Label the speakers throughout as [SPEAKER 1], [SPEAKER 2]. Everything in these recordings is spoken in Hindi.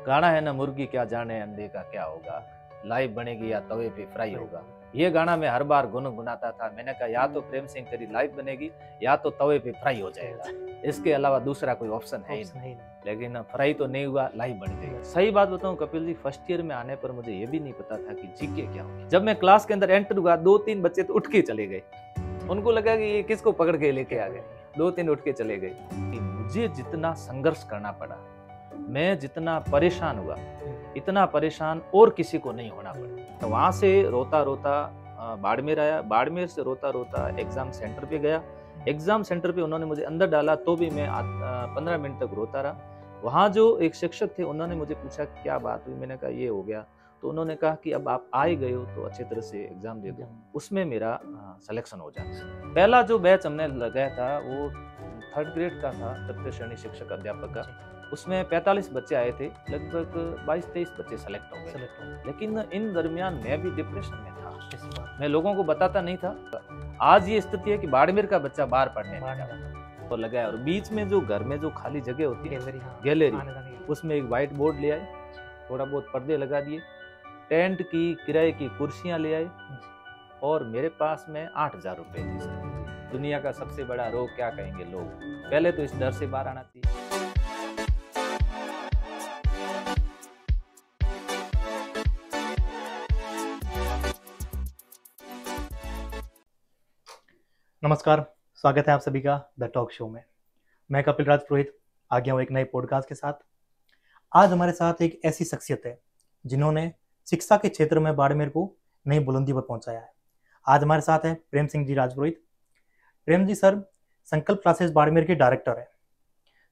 [SPEAKER 1] गाना है ना मुर्गी क्या जाने अंडे का क्या होगा, लाइव बनेगी या तवे पे फ्राई होगा। ये गाना मैं हर बार गुनगुनाता था। मैंने कहा या तो प्रेम सिंह तेरी लाइव बनेगी या तो तवे पे फ्राई हो जाएगा, इसके अलावा दूसरा कोई ऑप्शन है ही नहीं। लेकिन फ्राई तो नहीं हुआ, लाइव बन गई। सही बात बताऊं कपिल जी, फर्स्ट ईयर में आने पर मुझे ये भी नहीं पता था कि जीके क्या होगी। जब मैं क्लास के अंदर एंटर हुआ, 2-3 बच्चे तो उठ के चले गए। उनको लगा कि ये किसको पकड़ के लेके आ गए। 2-3 उठ के चले गए। मुझे जितना संघर्ष करना पड़ा, मैं जितना परेशान हुआ, इतना परेशान और किसी को नहीं होना पड़ा। तो वहां से रोता रोता बाड़मेर आया, बाड़मेर से रोता रोता एग्जाम सेंटर पे गया। एग्जाम सेंटर पे उन्होंने मुझे अंदर डाला तो भी मैं 15 मिनट तक रोता रहा। वहाँ जो एक शिक्षक थे उन्होंने मुझे पूछा क्या बात हुई। मैंने कहा ये हो गया। तो उन्होंने कहा कि अब आप आए गए हो तो अच्छे तरह से एग्जाम दे दो, उसमें मेरा सिलेक्शन हो जाता। पहला जो बैच हमने लगाया था वो 3rd ग्रेड का था, तृतीय श्रेणी शिक्षक अध्यापक का। उसमें 45 बच्चे आए थे, लगभग 22-23 बच्चे सेलेक्ट हो गए। लेकिन इन दरमियान मैं भी डिप्रेशन में था, मैं लोगों को बताता नहीं था। आज ये स्थिति है कि बाड़मेर का बच्चा बाहर पढ़ने तो लगा है। और बीच में जो घर में जो खाली जगह होती है गैलरी, उसमें एक व्हाइट बोर्ड ले आए, थोड़ा बहुत पर्दे लगा दिए, टेंट की किराए की कुर्सियां ले आए और मेरे पास में 8,000 रुपए थे। दुनिया का सबसे बड़ा रोग क्या कहेंगे लोग, पहले तो इस डर से बाहर आना चाहिए।
[SPEAKER 2] नमस्कार, स्वागत है आप सभी का द टॉक शो में। मैं कपिल राज पुरोहित आ गया हूँ एक नए पॉडकास्ट के साथ। आज हमारे साथ एक ऐसी शख्सियत है जिन्होंने शिक्षा के क्षेत्र में बाड़मेर को नई बुलंदी पर पहुंचाया है। आज हमारे साथ हैं प्रेम सिंह जी राजपुरोहित। प्रेम जी सर संकल्प क्लासेस बाड़मेर के डायरेक्टर हैं।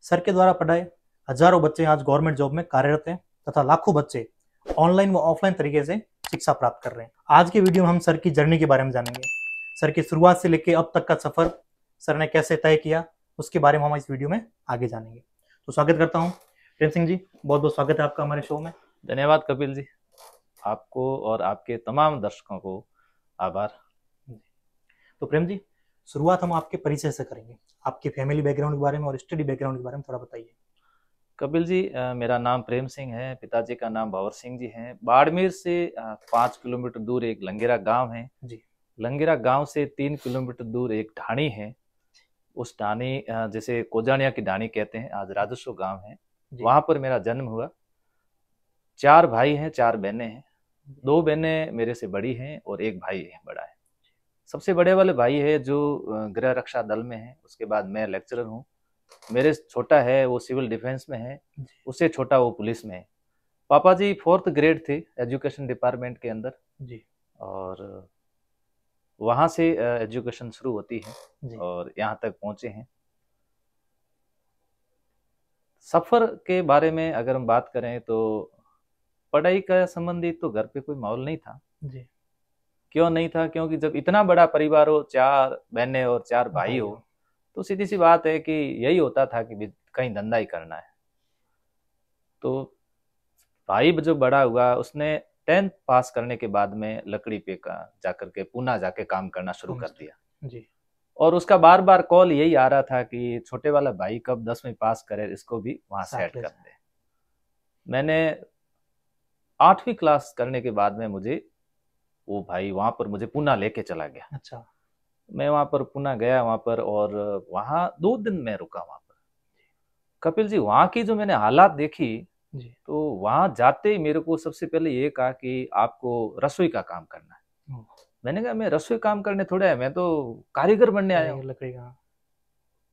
[SPEAKER 2] सर के द्वारा पढ़ाए हजारों बच्चे आज गवर्नमेंट जॉब में कार्यरत हैं तथा लाखों बच्चे ऑनलाइन व ऑफलाइन तरीके से शिक्षा प्राप्त कर रहे हैं। आज के वीडियो में हम सर की जर्नी के बारे में जानेंगे। सर की शुरुआत से लेकर अब तक का सफर सर ने कैसे तय किया, उसके बारे में हम इस वीडियो में आगे जानेंगे। तो स्वागत करता हूं प्रेम सिंह जी, बहुत बहुत स्वागत है आपका हमारे शो में।
[SPEAKER 1] धन्यवाद कपिल जी, आपको और आपके तमाम दर्शकों को आभार।
[SPEAKER 2] तो प्रेम जी, शुरुआत हम आपके परिचय से करेंगे। आपके फैमिली बैकग्राउंड के बारे में और स्टडी बैकग्राउंड के बारे में थोड़ा बताइए।
[SPEAKER 1] कपिल जी, मेरा नाम प्रेम सिंह है, पिताजी का नाम भंवर सिंह जी है। बाड़मेर से 5 किलोमीटर दूर एक लंगेरा गांव है जी। लंगेरा गांव से 3 किलोमीटर दूर एक ढाणी है। उस ढाणी जैसे कोजानिया की ढाणी कहते हैं, आज राजस्व गांव है, वहां पर मेरा जन्म हुआ। 4 भाई हैं, 4 बहनें हैं। 2 बहनें मेरे से बड़ी हैं और एक भाई है बड़ा है। सबसे बड़े वाले भाई है जो गृह रक्षा दल में है, उसके बाद मैं लेक्चरर हूँ। मेरे छोटा है वो सिविल डिफेंस में है, उससे छोटा वो पुलिस में है। पापा जी 4th ग्रेड थे एजुकेशन डिपार्टमेंट के अंदर जी, और वहां से एजुकेशन शुरू होती है और यहाँ तक पहुंचे हैं। सफर के बारे में अगर हम बात करें तो पढ़ाई का संबंधित तो घर पे कोई माहौल नहीं था जी। क्यों नहीं था? क्योंकि जब इतना बड़ा परिवार हो, 4 बहनें और 4 भाई हो, तो सीधी सी बात है कि यही होता था कि कहीं धंधा ही करना है। तो भाई जो बड़ा हुआ उसने 10th पास करने के बाद में लकड़ी पे का जाकर के पूना जाके काम करना शुरू कर दिया जी। और उसका बार बार कॉल यही आ रहा था कि छोटे वाला भाई कब 10वीं पास करे, इसको भी वहां सेट कर दे। मैंने 8वीं क्लास करने के बाद में मुझे वो भाई वहां पर मुझे पूना लेके चला गया। अच्छा, मैं वहां पर पूना गया वहां पर, और वहां 2 दिन मैं रुका वहां पर। कपिल जी, वहां की जो मैंने हालात देखी जी, तो वहां जाते ही मेरे को सबसे पहले ये कहा कि आपको रसोई का काम करना है। मैंने कहा मैं रसोई काम करने थोड़ा है, मैं तो कारीगर बनने आया हूँ। लकड़ी का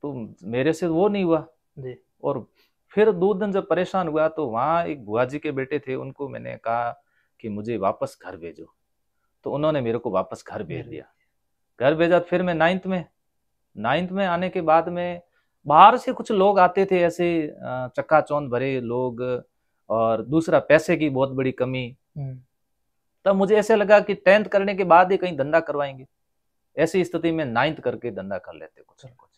[SPEAKER 1] तो मेरे से वो नहीं हुआ जी। और फिर 2 दिन जब परेशान हुआ तो वहां एक बुआ जी के बेटे थे, उनको मैंने कहा कि मुझे वापस घर भेजो, तो उन्होंने मेरे को वापस घर भेज दिया। घर भेजा। फिर मैं 9th में आने के बाद में बाहर से कुछ लोग आते थे ऐसे चक्काचौंध भरे लोग, और दूसरा पैसे की बहुत बड़ी कमी। तब मुझे ऐसे लगा कि 10th करने के बाद ही कहीं धंधा करवाएंगे। ऐसी स्थिति में 9th करके धंधा कर लेते कुछ न कुछ।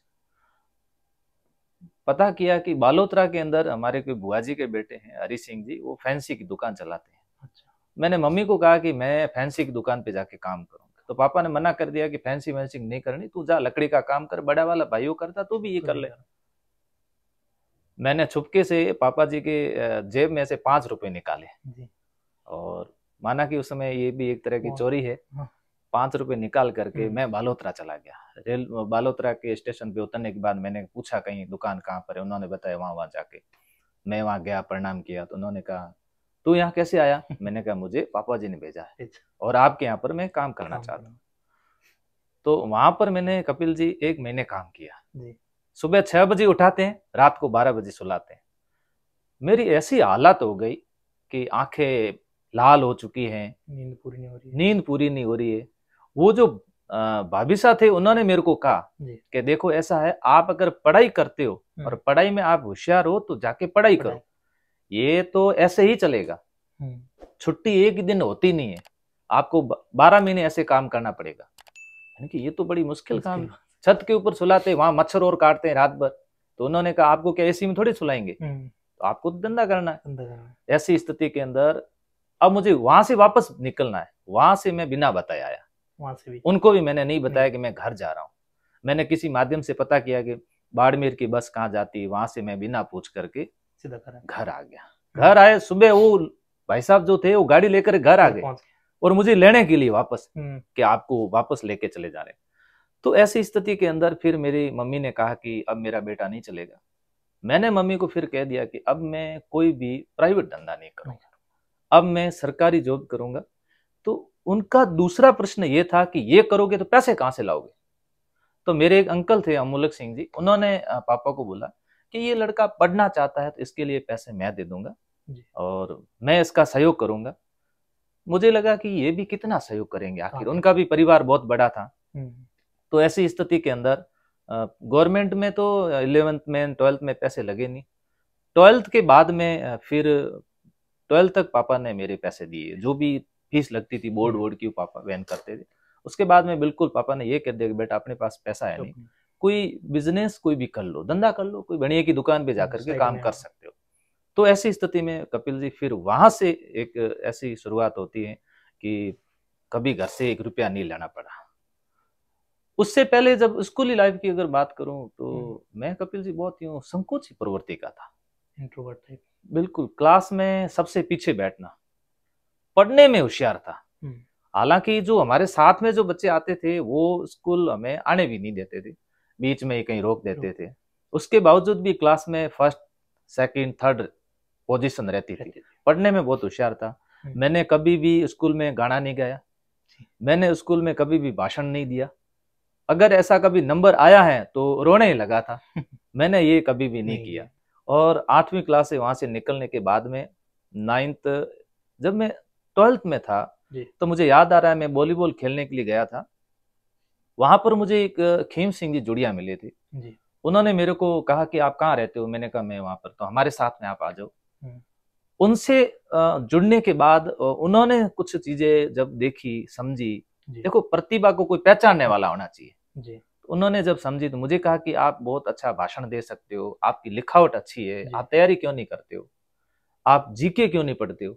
[SPEAKER 1] पता किया कि बालोतरा के अंदर हमारे कोई बुआ जी के बेटे हैं हरि सिंह जी, वो फैंसी की दुकान चलाते हैं। अच्छा। मैंने मम्मी को कहा कि मैं फैंसी की दुकान पे जाके काम करूंगा, तो पापा ने मना कर दिया कि फैंसी वैंसी नहीं करनी, तू जा लकड़ी का काम कर, बड़ा वाला भाइयों करता तो भी ये कर ले। मैंने छुपके से पापा जी के जेब में से 5 रुपए निकाले
[SPEAKER 2] जी।
[SPEAKER 1] और माना कि उस समय ये भी एक तरह की चोरी है। 5 रुपए निकाल करके मैं बालोतरा चला गया। बालोतरा के स्टेशन पे उतरने के बाद मैंने पूछा कहीं दुकान कहाँ पर है, उन्होंने बताया वहाँ जाके। मैं वहाँ गया, प्रणाम किया, तो उन्होंने कहा तू यहाँ कैसे आया? मैंने कहा मुझे पापा जी ने भेजा है और आपके यहाँ पर मैं काम करना चाहता हूँ। तो वहां पर मैंने कपिल जी 1 महीने काम किया। सुबह 6 बजे उठाते हैं, रात को 12 बजे सुलाते हैं। मेरी ऐसी हालत हो गई कि आंखें लाल हो चुकी हैं, नींद पूरी नहीं हो रही है। वो जो भाभी साहब थे उन्होंने मेरे को कहा कि देखो ऐसा है, आप अगर पढ़ाई करते हो और पढ़ाई में आप होशियार हो तो जाके पढ़ाई करो, ये तो ऐसे ही चलेगा, छुट्टी एक दिन होती नहीं है, आपको 12 महीने ऐसे काम करना पड़ेगा। यानी कि ये तो बड़ी मुश्किल काम। छत के ऊपर सुलाते, वहां मच्छर और काटते हैं रात भर। तो उन्होंने कहा आपको क्या एसी में थोड़ी सुलाएंगे, तो आपको तो धंधा करना है। ऐसी स्थिति के अंदर अब मुझे वहां से वापस निकलना है। वहां से मैं बिना बताए आया, वहां से भी उनको भी मैंने नहीं बताया कि मैं घर जा रहा हूँ। मैंने किसी माध्यम से पता किया कि बाड़मेर की बस कहाँ जाती है, वहां से मैं बिना पूछ करके सीधा घर आ गया। घर आए, सुबह वो भाई साहब जो थे वो गाड़ी लेकर घर आ गए और मुझे लेने के लिए वापस कि आपको वापस लेके चले जा रहे। तो ऐसी स्थिति के अंदर फिर मेरी मम्मी ने कहा कि अब मेरा बेटा नहीं चलेगा। मैंने मम्मी को फिर कह दिया कि अब मैं कोई भी प्राइवेट धंधा नहीं करूंगा, अब मैं सरकारी जॉब करूंगा। तो उनका दूसरा प्रश्न ये था कि ये करोगे तो पैसे कहाँ से लाओगे? तो मेरे एक अंकल थे अमूलक सिंह जी, उन्होंने पापा को बोला कि ये लड़का पढ़ना चाहता है तो इसके लिए पैसे मैं दे दूंगा और मैं इसका सहयोग करूंगा। मुझे लगा कि ये भी कितना सहयोग करेंगे, आखिर उनका भी परिवार बहुत बड़ा था। तो ऐसी स्थिति के अंदर गवर्नमेंट में तो 11th में 12th में पैसे लगे नहीं। 12th के बाद में फिर 12th तक पापा ने मेरे पैसे दिए, जो भी फीस लगती थी बोर्ड की पापा वहन करते थे। उसके बाद में बिल्कुल पापा ने ये कह दिया कि बेटा अपने पास पैसा है नहीं, कोई बिजनेस कोई भी कर लो, धंधा कर लो, कोई बढ़िया की दुकान पे जाकर के काम कर सकते हो। तो ऐसी स्थिति में कपिल जी फिर वहां से एक ऐसी शुरुआत होती है कि कभी घर से 1 रुपया नहीं लेना पड़ा। उससे पहले जब स्कूली लाइफ की अगर बात करूं तो मैं कपिल जी बहुत यूं संकोची प्रवृत्ति का था, इंट्रोवर्ट था, बिल्कुल क्लास में सबसे पीछे बैठना, पढ़ने में होशियार था। हालांकि जो हमारे साथ में जो बच्चे आते थे वो स्कूल हमें आने भी नहीं देते थे, बीच में ही कहीं रोक देते थे। उसके बावजूद भी क्लास में 1st, 2nd, 3rd पोजीशन रहती थी। पढ़ने में बहुत होशियार था। मैंने कभी भी स्कूल में गाना नहीं गाया, मैंने स्कूल में कभी भी भाषण नहीं दिया। अगर ऐसा कभी नंबर आया है तो रोने ही लगा था। मैंने ये कभी भी नहीं किया। और 8वीं क्लास से वहां से निकलने के बाद में 9th जब मैं 12th में था तो मुझे याद आ रहा है मैं वॉलीबॉल खेलने के लिए गया था। वहां पर मुझे एक खीम सिंह जी जुड़िया मिले थे। उन्होंने मेरे को कहा कि आप कहाँ रहते हो? मैंने कहा मैं वहां पर, तो हमारे साथ में आप आ जाओ। उनसे जुड़ने के बाद उन्होंने कुछ चीजें जब देखी समझी, देखो प्रतिभा को कोई पहचानने वाला होना चाहिए। तो उन्होंने जब समझी तो मुझे कहा कि आप बहुत अच्छा भाषण दे सकते हो, आपकी लिखावट अच्छी है, आप तैयारी क्यों नहीं करते हो, आप जीके क्यों नहीं पढ़ते हो?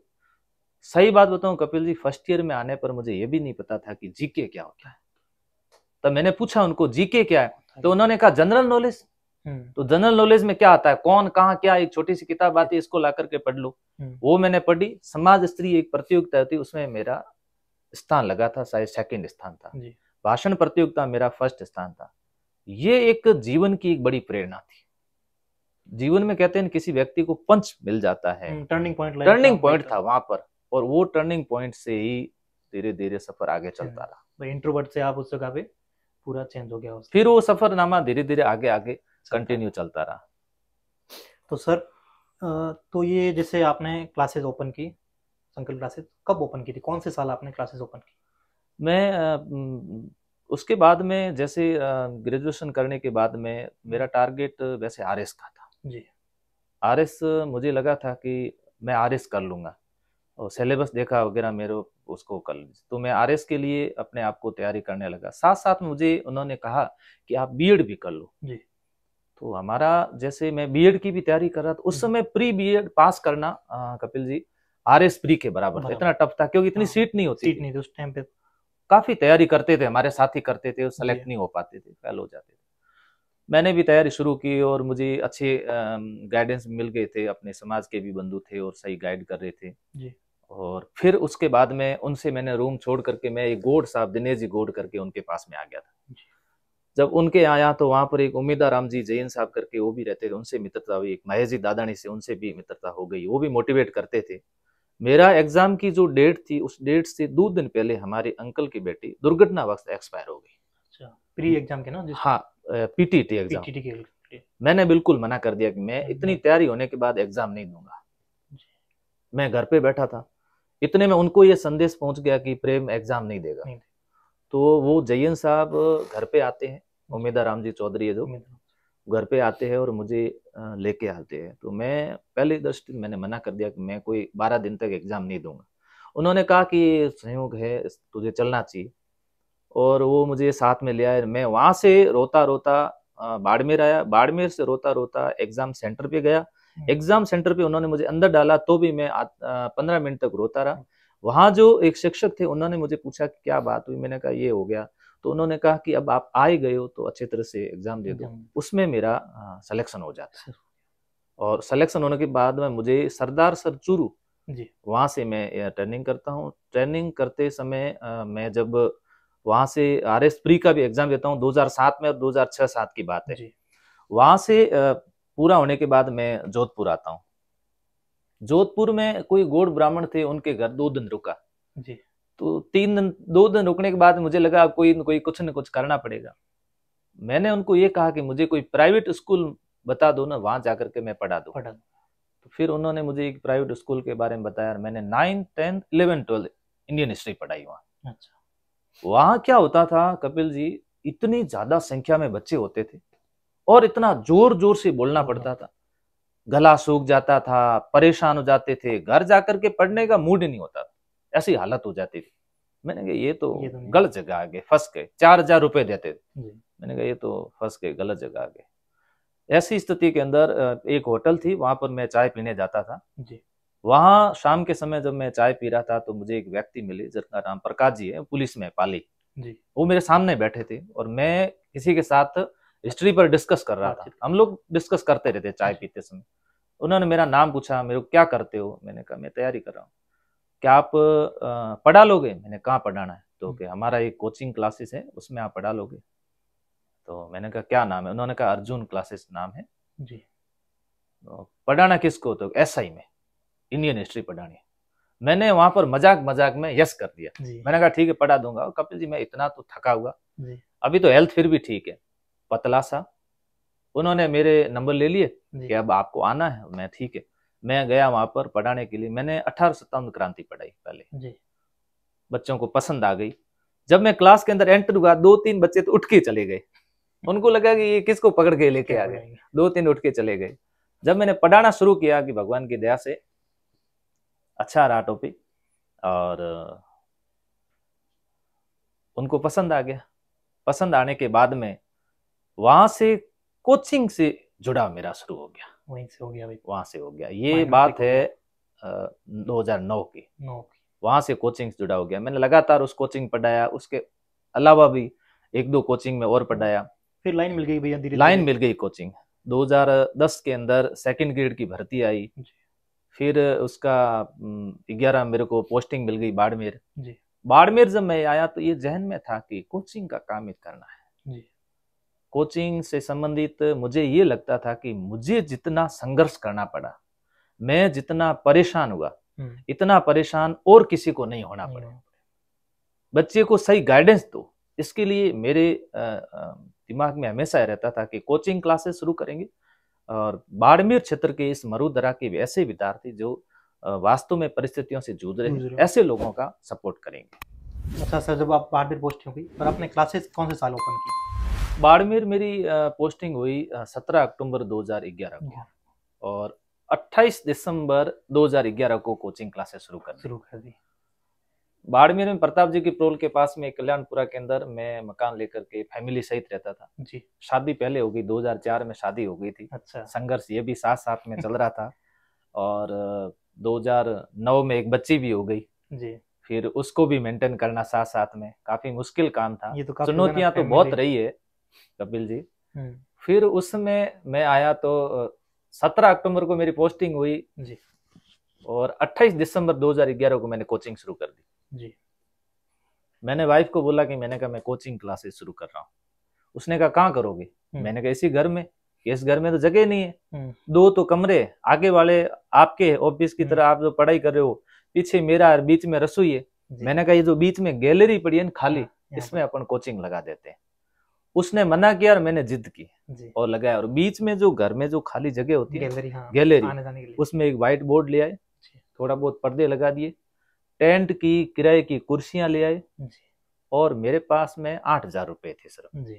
[SPEAKER 1] सही बात बताऊं कपिल जी, 1st ईयर में आने पर मुझे ये भी नहीं पता था कि जीके क्या होता है। तब मैंने पूछा उनको जीके क्या है, तो उन्होंने कहा जनरल नॉलेज। तो जनरल नॉलेज में क्या आता है, कौन कहाँ क्या, एक छोटी सी किताब आती है, इसको ला करके पढ़ लो। वो मैंने पढ़ी। समाज स्त्री एक प्रतियोगिता थी, उसमें मेरा स्थान लगा था, शायद 2nd स्थान था। भाषण प्रतियोगिता मेरा 1st स्थान था। ये एक जीवन की एक बड़ी प्रेरणा थी। जीवन में कहते हैं किसी व्यक्ति को पंच मिल जाता है, टर्निंग पॉइंट था वहां पर, और वो टर्निंग पॉइंट से ही धीरे धीरे सफर आगे चलता रहा।
[SPEAKER 2] इंट्रोवर्ट से आप उस जगह पे पूरा चेंज हो गया।
[SPEAKER 1] फिर वो सफरनामा धीरे धीरे आगे आगे कंटिन्यू चलता रहा।
[SPEAKER 2] तो सर तो ये जैसे आपने क्लासेस ओपन की, संकल्प क्लासेस कब ओपन की थी, कौन से साल आपने क्लासेस ओपन की?
[SPEAKER 1] मैं उसके बाद में जैसे ग्रेजुएशन करने के बाद में मेरा टारगेट वैसे आरएस का था जी। आरएस मुझे लगा था कि मैं आरएस कर लूंगा, और सिलेबस देखा वगैरह मेरे उसको कर लीजिए, तो मैं आरएस के लिए अपने आप को तैयारी करने लगा। साथ साथ मुझे उन्होंने कहा कि आप बीएड भी कर लो जी। तो हमारा जैसे मैं बीएड की भी तैयारी कर रहा था उस समय, प्री बीएड पास करना कपिल जी आरएस प्री के बराबर था। इतना टफ था क्योंकि इतनी सीट नहीं होती थी
[SPEAKER 2] उस टाइम पे।
[SPEAKER 1] काफी तैयारी करते थे, हमारे साथी करते थे, सेलेक्ट नहीं हो पाते थे, फेल हो जाते थे। मैंने भी तैयारी शुरू की और मुझे अच्छे गाइडेंस मिल गए थे, अपने समाज के भी बंधु थे और सही गाइड कर रहे थे
[SPEAKER 2] जी।
[SPEAKER 1] और फिर उसके बाद में उनसे मैंने रूम छोड़ करके मैं एक गोड साहब, दिनेश जी गोड करके, उनके पास में आ गया था। जब उनके आया तो वहां पर एक उम्मीदा राम जी जैन साहब करके वो भी रहते थे, उनसे मित्रता हुई। एक महेश जी दादानी से, उनसे भी मित्रता हो गई, वो भी मोटिवेट करते थे। मेरा एग्जाम की जो डेट थी, उस डेट से 2 दिन पहले हमारे अंकल की बेटी दुर्घटनावश एक्सपायर हो गई।
[SPEAKER 2] अच्छा, प्री एग्जाम के ना?
[SPEAKER 1] हाँ, पीटीटी एग्जाम।
[SPEAKER 2] पीटीटी के
[SPEAKER 1] मैंने बिल्कुल मना कर दिया कि मैं इतनी तैयारी होने के बाद एग्जाम नहीं दूंगा। मैं घर पे बैठा था, इतने में उनको ये संदेश पहुंच गया कि प्रेम एग्जाम नहीं देगा। तो वो जयन साहब घर पे आते हैं, उम्मीदा राम जी चौधरी है जो, घर पे आते हैं और मुझे लेके आते हैं। तो मैं पहली दृष्टि मैंने मना कर दिया कि मैं कोई 12 दिन तक एग्जाम नहीं दूंगा। उन्होंने कहा कि संयोग है, तुझे चलना चाहिए, और वो मुझे साथ में ले आए। मैं वहां से रोता रोता बाड़मेर आया, बाड़मेर से रोता रोता एग्जाम सेंटर पे गया। एग्जाम सेंटर पे उन्होंने मुझे अंदर डाला तो भी मैं 15 मिनट तक रोता रहा। वहां जो एक शिक्षक थे, उन्होंने मुझे पूछा कि क्या बात हुई। मैंने कहा ये हो गया। तो उन्होंने कहा कि अब आप आ ही गए हो तो अच्छे तरह से एग्जाम दे दो, उसमें मेरा सिलेक्शन हो जाता है। और सिलेक्शन होने के बाद में मुझे सरदार सर चूरू, वहां से मैं ट्रेनिंग करता हूँ। ट्रेनिंग करते समय मैं जब वहां से RS प्री का भी एग्जाम देता हूँ 2007 में, और 2006-07 की बात है। वहां से पूरा होने के बाद मैं जोधपुर आता हूँ। जोधपुर में कोई गौड़ ब्राह्मण थे, उनके घर 2 दिन रुका जी। तो 2 दिन रुकने के बाद मुझे लगा कोई न कोई कुछ न कुछ करना पड़ेगा। मैंने उनको ये कहा कि मुझे कोई प्राइवेट स्कूल बता दो ना, वहां जाकर के मैं पढ़ा दूं। तो फिर उन्होंने मुझे एक प्राइवेट स्कूल के बारे में बताया। मैंने 9, 10, 11, 12 इंडियन हिस्ट्री पढ़ाई वहां। अच्छा। वहां क्या होता था कपिल जी, इतनी ज्यादा संख्या में बच्चे होते थे और इतना जोर जोर से बोलना पड़ता था, गला सूख जाता था, परेशान हो जाते थे, घर जाकर के पढ़ने का मूड ही नहीं होता था, ऐसी हालत हो जाती थी। मैंने कहा ये तो गलत जगह आ गए, फंस गए। 4,000 रुपए देते थे। मैंने कहा ये तो फंस गए, गलत जगह आ गए। ऐसी स्थिति के अंदर एक होटल थी, वहां पर मैं चाय पीने जाता था जी। वहां शाम के समय जब मैं चाय पी रहा था तो मुझे एक व्यक्ति मिले जिनका नाम प्रकाश जी है, पुलिस में पाली जी। वो मेरे सामने बैठे थे और मैं किसी के साथ हिस्ट्री पर डिस्कस कर रहा था। हम लोग डिस्कस करते रहते चाय पीते समय। उन्होंने मेरा नाम पूछा, मेरे को क्या करते हो। मैंने कहा मैं तैयारी कर रहा हूँ। क्या आप पढ़ा लोगे। मैंने कहाँ पढ़ाना है। तो कि हमारा एक कोचिंग क्लासेस है, उसमें आप पढ़ा लोगे। तो मैंने कहा क्या नाम है। उन्होंने कहा अर्जुन क्लासेस नाम है जी। तो पढ़ाना किसको। तो SI में इंडियन हिस्ट्री पढ़ानी है। मैंने वहां पर मजाक मजाक में यस कर दिया। मैंने कहा ठीक है पढ़ा दूंगा। कपिल जी मैं इतना तो थका हुआ, अभी तो हेल्थ फिर भी ठीक है, पतला सा। उन्होंने मेरे नंबर ले लिए कि अब आपको आना है। मैं ठीक है, मैं गया वहां पर पढ़ाने के लिए। मैंने 1857 क्रांति पढ़ाई पहले जी। बच्चों को पसंद आ गई। जब मैं क्लास के अंदर एंटर हुआ 2-3 बच्चे तो उठ के चले गए। उनको लगा कि ये किसको पकड़ के लेके आ गए। 2-3 उठ के चले गए। जब मैंने पढ़ाना शुरू किया कि भगवान की दया से अच्छा रहा टॉपिक और उनको पसंद आ गया। पसंद आने के बाद में वहां से कोचिंग से जुड़ा मेरा शुरू हो गया। वहीं से हो गया भाई। वहां से हो गया। ये बात है 2009 की। वहां से कोचिंग से जुड़ा हो गया। मैंने लगातार उस कोचिंग पढ़ाया, उसके अलावा भी 1-2 कोचिंग में और पढ़ाया।
[SPEAKER 2] फिर लाइन मिल गई भैया, धीरे
[SPEAKER 1] लाइन मिल गई कोचिंग। 2010 के अंदर 2nd ग्रेड की भर्ती आई। फिर उसका 11 मेरे को पोस्टिंग मिल गई बाड़मेर। बाड़मेर जब मैं आया तो ये जहन में था कि कोचिंग का काम ही करना है जी। कोचिंग से संबंधित मुझे ये लगता था कि मुझे जितना संघर्ष करना पड़ा, मैं जितना परेशान हुआ, इतना परेशान और किसी को नहीं होना पड़े। बच्चे को सही गाइडेंस दो, इसके लिए मेरे दिमाग में हमेशा रहता था कि कोचिंग क्लासेस शुरू करेंगे और बाड़मेर क्षेत्र के इस मरुधरा के ऐसे विद्यार्थी जो वास्तव में परिस्थितियों से जूझ रहे हैं, ऐसे लोगों का सपोर्ट करेंगे।
[SPEAKER 2] अच्छा सर, जब आप बाड़मेर पोस्टिंग हुई और आपने क्लासेस कौन से साल ओपन की।
[SPEAKER 1] बाड़मेर मेरी पोस्टिंग हुई 17 अक्टूबर 2011 को और 28 दिसंबर 2011 को कोचिंग क्लासेस शुरू कर दी। बाड़मेर में प्रताप जी की प्रोल के पास में कल्याणपुरा के अंदर मैं मकान लेकर के फैमिली सहित रहता था जी। शादी पहले हो गई, 2004 में शादी हो गई थी। अच्छा। संघर्ष ये भी साथ साथ में चल रहा था और 2009 में एक बच्ची भी हो गई जी। फिर उसको भी मेंटेन करना साथ साथ में काफी मुश्किल काम था। चुनौतियां तो बहुत रही है कपिल जी। फिर उसमें मैं आया तो 17 अक्टूबर को मेरी पोस्टिंग हुई
[SPEAKER 2] जी,
[SPEAKER 1] और 28 दिसंबर 2011 को मैंने कोचिंग शुरू कर दी
[SPEAKER 2] जी।
[SPEAKER 1] मैंने वाइफ को बोला कि मैंने कहा मैं कोचिंग क्लासेस शुरू कर रहा हूँ। उसने कहा कहाँ करोगे? मैंने कहा इसी घर में। इस घर में तो जगह नहीं है, 2 तो कमरे, आगे वाले आपके ऑफिस की तरह आप जो पढ़ाई कर रहे हो, पीछे मेरा और बीच में रसोई है। मैंने कहा ये जो बीच में गैलरी पड़ी है ना खाली, इसमें अपन कोचिंग लगा देते हैं। उसने मना किया और मैंने जिद की और लगाया। और बीच में जो घर में जो खाली जगह होती है गैलरी, उसमें एक व्हाइट बोर्ड ले आए, थोड़ा बहुत पर्दे लगा दिए, टेंट की किराए की कुर्सियां ले आए और मेरे पास में 8,000 रुपए थे सिर्फ।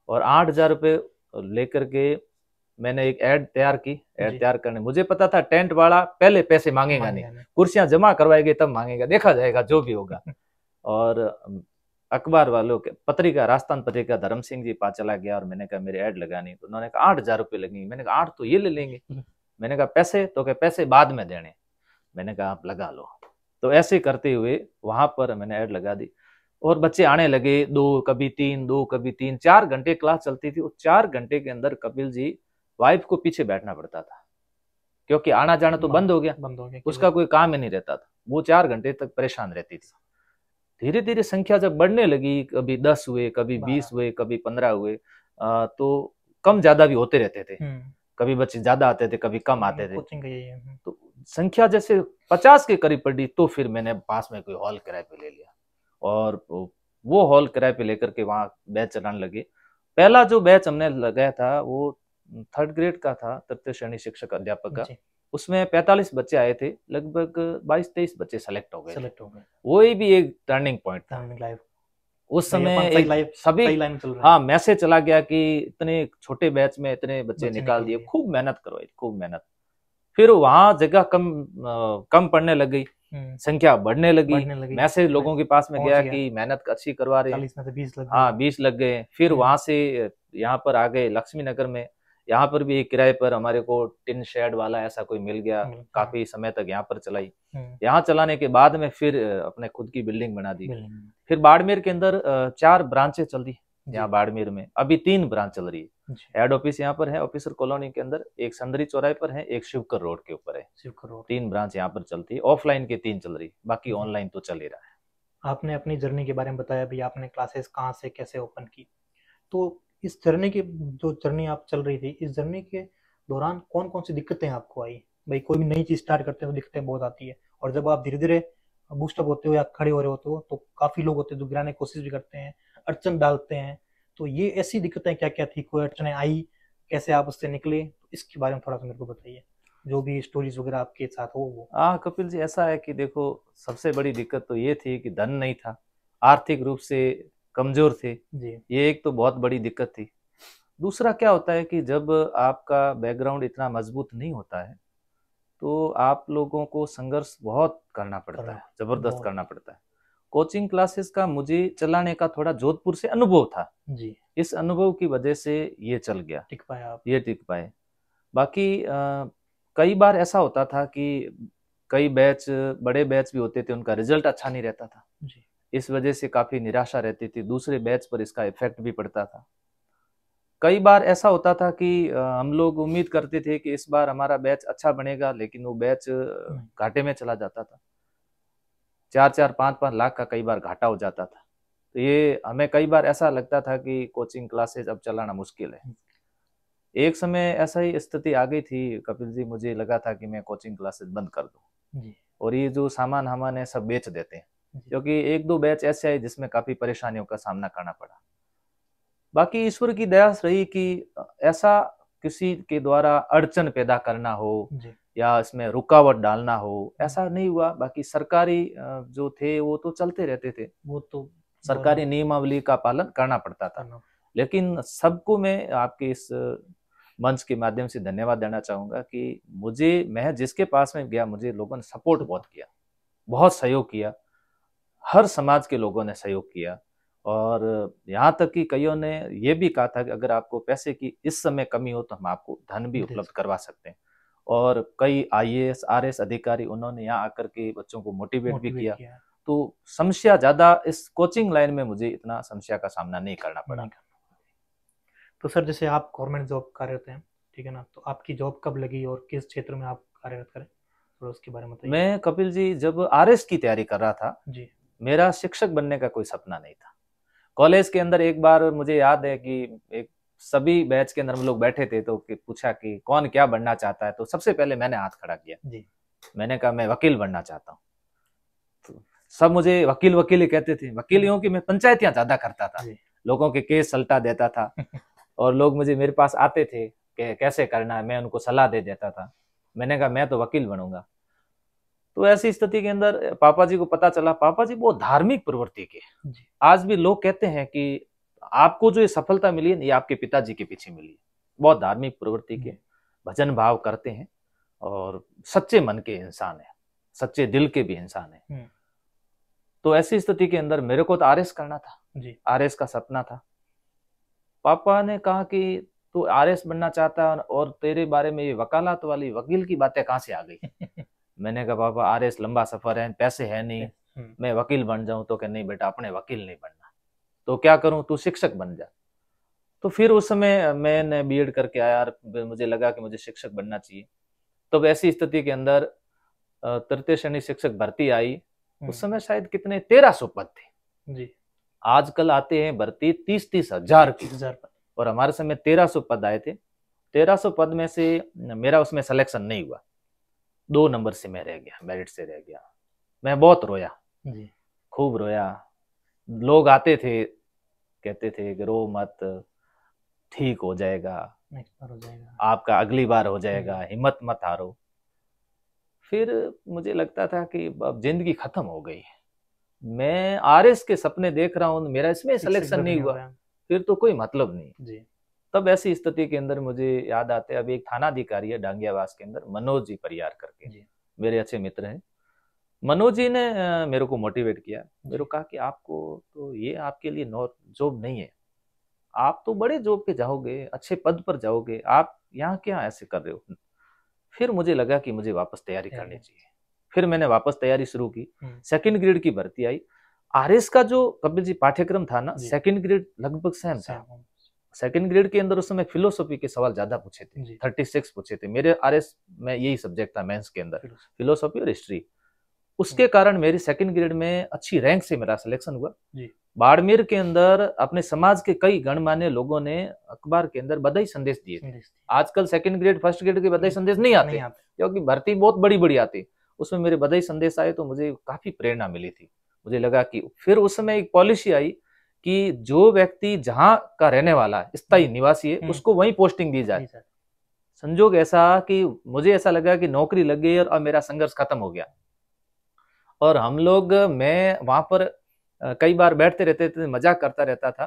[SPEAKER 1] और 8,000 रुपए लेकर के मैंने एक ऐड तैयार की। ऐड तैयार करने मुझे पता था टेंट वाला पहले पैसे मांगेगा नहीं, कुर्सियां जमा करवाएंगे तब मांगेगा, देखा जाएगा जो भी होगा। और अखबार वालों के पत्रिका, राजस्थान पत्रिका धर्म सिंह जी पास चला गया और मैंने कहा मेरी ऐड लगानी। तो उन्होंने कहा 8,000 रुपये लगेंगे। मैंने कहा 8 तो ये ले लेंगे। मैंने कहा पैसे? तो क्या पैसे बाद में देने। मैंने कहा आप लगा लो। तो ऐसे करते हुए वहां पर मैंने ऐड लगा दी और बच्चे आने लगे, 2 कभी 3, 2 कभी 3, 4 घंटे क्लास चलती थी। और 4 घंटे के अंदर कपिल जी वाइफ को पीछे बैठना पड़ता था क्योंकि आना जाना तो बंद हो गया, उसका कोई काम ही नहीं रहता था। वो 4 घंटे तक परेशान रहती थी। धीरे धीरे संख्या जब बढ़ने लगी, कभी 10 हुए, कभी 20 हुए, कभी 15 हुए, तो कम ज्यादा भी होते रहते थे। कभी बच्चे ज्यादा आते थे, कभी कम आते थे। तो संख्या जैसे 50 के करीब पड़ी तो फिर मैंने पास में कोई हॉल किराए पे ले लिया और वो हॉल किराए पे लेकर के वहां बैच चलाने लगे। पहला जो बैच हमने लगाया था वो 3rd ग्रेड का था, तृतीय श्रेणी शिक्षक अध्यापक का। उसमें 45 बच्चे आए थे, लगभग 22-23 बच्चे सेलेक्ट हो गए। वो भी एक टर्निंग पॉइंट था उस समय। सभी हाँ मैसेज चला गया कि इतने छोटे बैच में इतने बच्चे निकाल दिए, खूब मेहनत करवाई, खूब मेहनत। फिर वहां जगह कम पड़ने लग गई, संख्या बढ़ने लगी। मैसेज लोगों के पास में गया कि मेहनत अच्छी करवा रहे हैं। हाँ 20 लग गए। फिर वहां से यहाँ पर आ गए लक्ष्मी नगर में। यहाँ पर भी एक किराए पर हमारे को टिन शेड वाला ऐसा कोई मिल गया, काफी समय तक यहाँ पर चलाई। यहाँ चलाने के बाद में फिर अपने खुद की बिल्डिंग बना दी। फिर बाड़मेर के अंदर 4 ब्रांचें चल रही। यहाँ बाड़मेर में अभी 3 ब्रांच चल रही है। हेड ऑफिस यहाँ पर है ऑफिसर कॉलोनी के अंदर, एक संदरी चौराहे पर है, एक शिवकर रोड के ऊपर है। 3 ब्रांच यहाँ पर चलती है। ऑफलाइन के 3 चल रही, बाकी ऑनलाइन तो चल ही रहा है।
[SPEAKER 2] आपने अपनी जर्नी के बारे में बताया भी, आपने क्लासेस कहाँ से कैसे ओपन की। तो इस जर्नी की जो जर्नी आप चल रही थी, इस जर्नी के दौरान कौन कौन सी दिक्कतें आपको आई? भाई कोई भी नई चीज स्टार्ट करते हैं तो दिक्कतें बहुत आती है, और जब आप धीरे धीरे बूस्टअप होते हो या खड़े हो रहे होते हो तो काफी लोग होते हैं जो गिराने की कोशिश भी करते हैं, अड़चन डालते हैं। तो ये ऐसी दिक्कतें क्या क्या थी, कोई अड़चने आई, कैसे आप उससे निकले, तो इसके बारे में थोड़ा सा मेरे को बताइए, जो भी स्टोरीज वगैरह आपके साथ हो वो।
[SPEAKER 1] हाँ कपिल जी, ऐसा है कि देखो सबसे बड़ी दिक्कत तो ये थी कि धन नहीं था, आर्थिक रूप से कमजोर थे जी। ये एक तो बहुत बड़ी दिक्कत थी। दूसरा क्या होता है कि जब आपका बैकग्राउंड इतना मजबूत नहीं होता है तो आप लोगों को संघर्ष बहुत करना पड़ता है, जबरदस्त करना पड़ता है। कोचिंग क्लासेस का मुझे चलाने का थोड़ा जोधपुर से अनुभव था जी। इस अनुभव की वजह से ये चल गया, टिक पाए आप, ये टिक पाए। बाकी कई बार ऐसा होता था कि कई बैच, बड़े बैच भी होते थे, उनका रिजल्ट अच्छा नहीं रहता था जी। इस वजह से काफी निराशा रहती थी, दूसरे बैच पर इसका इफेक्ट भी पड़ता था। कई बार ऐसा होता था कि हम लोग उम्मीद करते थे कि इस बार हमारा बैच अच्छा बनेगा, लेकिन वो बैच घाटे में चला जाता था। 4-4, 5-5 लाख का कई बार घाटा हो जाता था। तो ये हमें कई बार ऐसा लगता था कि कोचिंग क्लासेस अब चलाना मुश्किल है। एक समय ऐसा ही स्थिति आ गई थी कपिल जी, मुझे लगा था कि मैं कोचिंग क्लासेस बंद कर दूं और ये जो सामान हमान है सब बेच देते हैं, क्योंकि 1-2 बैच ऐसे आए जिसमें काफी परेशानियों का सामना करना पड़ा। बाकी ईश्वर की दया रही कि ऐसा किसी के द्वारा अड़चन पैदा करना हो या इसमें रुकावट डालना हो, ऐसा नहीं हुआ। बाकी सरकारी जो थे वो तो चलते रहते थे, वो तो सरकारी नियमावली का पालन करना पड़ता था। लेकिन सबको मैं आपके इस मंच के माध्यम से धन्यवाद देना चाहूंगा कि मैं जिसके पास में गया, मुझे लोगों ने सपोर्ट बहुत किया, बहुत सहयोग किया। हर समाज के लोगों ने सहयोग किया और यहाँ तक कि कईयों ने ये भी कहा था कि अगर आपको पैसे की इस समय कमी हो तो हम आपको धन भी उपलब्ध करवा सकते हैं। और कई IAS RS अधिकारी उन्होंने यहाँ आकर के बच्चों को मोटिवेट भी किया। तो समस्या ज्यादा इस कोचिंग लाइन में मुझे इतना समस्या का सामना नहीं करना पड़ा।
[SPEAKER 2] तो सर जैसे आप गवर्नमेंट जॉब कार्यरत हैं, ठीक है ना, तो आपकी जॉब कब लगी और किस क्षेत्र में आप कार्यरत करें, थोड़ा उसके बारे में बताइए।
[SPEAKER 1] मैं कपिल जी जब आरएस की तैयारी कर रहा था
[SPEAKER 2] जी,
[SPEAKER 1] मेरा शिक्षक बनने का कोई सपना नहीं था। कॉलेज के अंदर एक बार मुझे याद है कि एक सभी बैच के अंदर हम लोग बैठे थे तो पूछा कि कौन क्या बनना चाहता है, तो सबसे पहले मैंने हाथ खड़ा किया
[SPEAKER 2] जी,
[SPEAKER 1] मैंने कहा मैं वकील बनना चाहता हूँ। तो सब मुझे वकील वकील ही कहते थे, वकील यूं कि मैं पंचायतियां ज्यादा करता था, लोगों के केस सल्टा देता था और लोग मुझे मेरे पास आते थे कि कैसे करना है, मैं उनको सलाह दे देता था। मैंने कहा मैं तो वकील बनूंगा। तो ऐसी स्थिति के अंदर पापा जी को पता चला, पापा जी बहुत धार्मिक प्रवृत्ति के, आज भी लोग कहते हैं कि आपको जो ये सफलता मिली है ये आपके पिताजी के पीछे मिली है। बहुत धार्मिक प्रवृत्ति के, भजन भाव करते हैं और सच्चे मन के इंसान है, सच्चे दिल के भी इंसान है। तो ऐसी स्थिति के अंदर मेरे को तो आरएस करना था, आरएस का सपना था। पापा ने कहा कि तू आरएस बनना चाहता है और तेरे बारे में ये वकालत वाली वकील की बातें कहां से आ गई। मैंने कहा पापा आरएस लंबा सफर है, पैसे है नहीं, मैं वकील बन जाऊं। तो कह नहीं बेटा अपने वकील नहीं बनना, तो क्या करूं, तू शिक्षक बन जा। तो फिर उस समय मैंने बीएड करके आया और मुझे लगा कि मुझे शिक्षक बनना चाहिए। तो ऐसी स्थिति के अंदर तृतीय श्रेणी शिक्षक भर्ती आई। उस समय शायद कितने 1300 पद थे जी। आजकल आते हैं भर्ती 30-30 हजार की, और हमारे समय 1300 पद आए थे। 1300 पद में से मेरा उसमें सिलेक्शन नहीं हुआ, 2 नंबर से मैं रह गया, मेरिट से रह गया। मैं बहुत रोया जी, खूब रोया। लोग आते थे कहते थे कि रो मत, ठीक हो जाएगा, नेक्स्ट बार हो जाएगा, आपका अगली बार हो जाएगा, हिम्मत मत हारो। फिर मुझे लगता था कि अब जिंदगी खत्म हो गई, मैं आरएस के सपने देख रहा हूँ, मेरा इसमें सिलेक्शन नहीं हुआ, फिर तो कोई मतलब नहीं जी। तब ऐसी स्थिति के अंदर मुझे याद आते, अभी एक थाना अधिकारी है डांगियावास के अंदर, मनोज जी परियार करके जी। मेरे अच्छे मित्र हैं। मनोज जी ने मेरे को मोटिवेट किया, मेरे को कहा कि आपको तो ये आपके लिए जॉब नहीं है, आप तो बड़े जॉब पे जाओगे, अच्छे पद पर जाओगे, आप यहाँ क्या ऐसे कर रहे हो। फिर मुझे लगा कि मुझे वापस तैयारी करनी चाहिए। फिर मैंने वापस तैयारी शुरू की, सेकंड ग्रेड की भर्ती आई। आरएस का जो कपिल जी पाठ्यक्रम था ना, सेकंड ग्रेड लगभग सेम था। सेकंड ग्रेड के अंदर उस समय फिलोसॉफी के सवाल ज्यादा पूछे थे, 36 पूछे थे। मेरे आरएस में यही सब्जेक्ट था मेंस के अंदर, फिलोसॉफी और हिस्ट्री। उसके कारण मेरी सेकंड ग्रेड में अच्छी रैंक से मेरा सिलेक्शन हुआ। बाड़मेर के अंदर अपने समाज के कई गणमान्य लोगों ने अखबार के अंदर बधाई संदेश दिए थे। आजकल सेकंड ग्रेड फर्स्ट ग्रेड के बधाई संदेश नहीं आते क्योंकि भर्ती बहुत बड़ी बड़ी आती, उसमें मेरे बधाई संदेश आए तो मुझे काफी प्रेरणा मिली थी। मुझे लगा कि फिर उस समय एक पॉलिसी आई कि जो व्यक्ति जहां का रहने वाला है, स्थायी निवासी है, उसको वहीं पोस्टिंग दी जाए। संजोग ऐसा कि मुझे ऐसा लगा कि नौकरी लग गई और मेरा संघर्ष खत्म हो गया। और हम लोग, मैं वहां पर कई बार बैठते रहते थे, मजाक करता रहता था,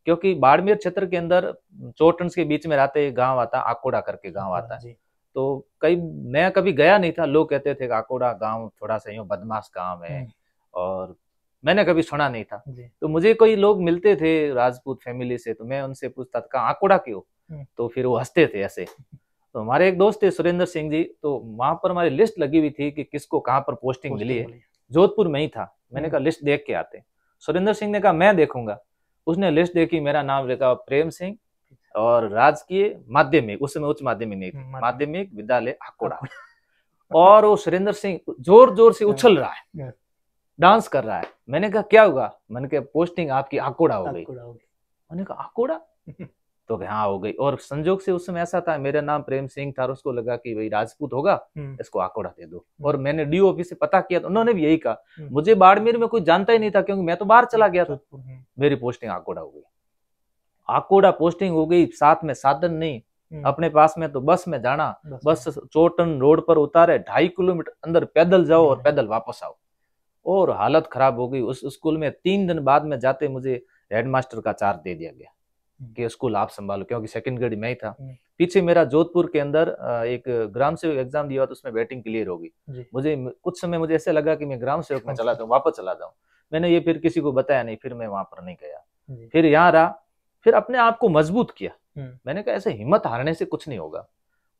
[SPEAKER 1] क्योंकि बाड़मेर क्षेत्र के अंदर चोटन्स के बीच में रहते गांव आता, आकोड़ा करके गांव आता है। तो मैं कभी गया नहीं था, लोग कहते थे आकोड़ा गांव थोड़ा सा यूं बदमाश गांव है, और मैंने कभी सुना नहीं था। तो मुझे कोई लोग मिलते थे राजपूत फैमिली से, तो मैं उनसे पूछता था आकोड़ा क्यों, तो फिर वो हंसते थे ऐसे। तो हमारे एक दोस्त थे सुरेंद्र सिंह जी, तो वहां पर हमारी लिस्ट लगी हुई थी कि किसको कहाँ पर पोस्टिंग मिली है। जोधपुर में ही था। मैंने कहा लिस्ट देख के आते। सुरेंद्र सिंह ने कहा मैं देखूंगा। उसने लिस्ट देखी, मेरा नाम लिखा प्रेम सिंह और राजकीय माध्यमिक, उस समय उच्च माध्यमिक नहीं थी, माध्यमिक विद्यालय आकोड़ा। और वो सुरेंद्र सिंह जोर जोर से उछल रहा है, डांस कर रहा है। मैंने कहा क्या होगा, मैंने कहा पोस्टिंग आपकी आकोड़ा हो गई। मैंने कहा आकोड़ा, तो हाँ हो गई। और संजोग से उस समय ऐसा था, मेरा नाम प्रेम सिंह था, उसको लगा कि भाई राजपूत होगा, इसको आकोड़ा दे दो। और मैंने डीओ ऑफिस से पता किया तो उन्होंने भी यही कहा। मुझे बाड़मेर में कोई जानता ही नहीं था क्योंकि मैं तो बाहर चला गया था। मेरी पोस्टिंग आकोड़ा हो गई। आकोड़ा पोस्टिंग हो गई, साथ में साधन नहीं, अपने पास में तो बस में जाना, बस चोटन रोड पर उतारे, 2.5 किलोमीटर अंदर पैदल जाओ और पैदल वापस आओ। और हालत खराब हो गई। उस स्कूल में 3 दिन बाद में जाते मुझे हेडमास्टर का चार्ज दे दिया गया कि स्कूल आप संभालो, क्योंकि सेकंड ग्रेड में ही था। पीछे मेरा जोधपुर के अंदर एक ग्राम सेवक एग्जाम दिया तो उसमें बैटिंग क्लियर होगी। मुझे कुछ समय मुझे ऐसे लगा कि मैं ग्राम सेवक में चला जाऊँ, वापस चला जाऊँ। मैंने ये फिर किसी को बताया नहीं, फिर मैं वहां पर नहीं गया। फिर यहाँ रहा, फिर अपने आप को मजबूत किया। मैंने कहा ऐसे हिम्मत हारने से कुछ नहीं होगा।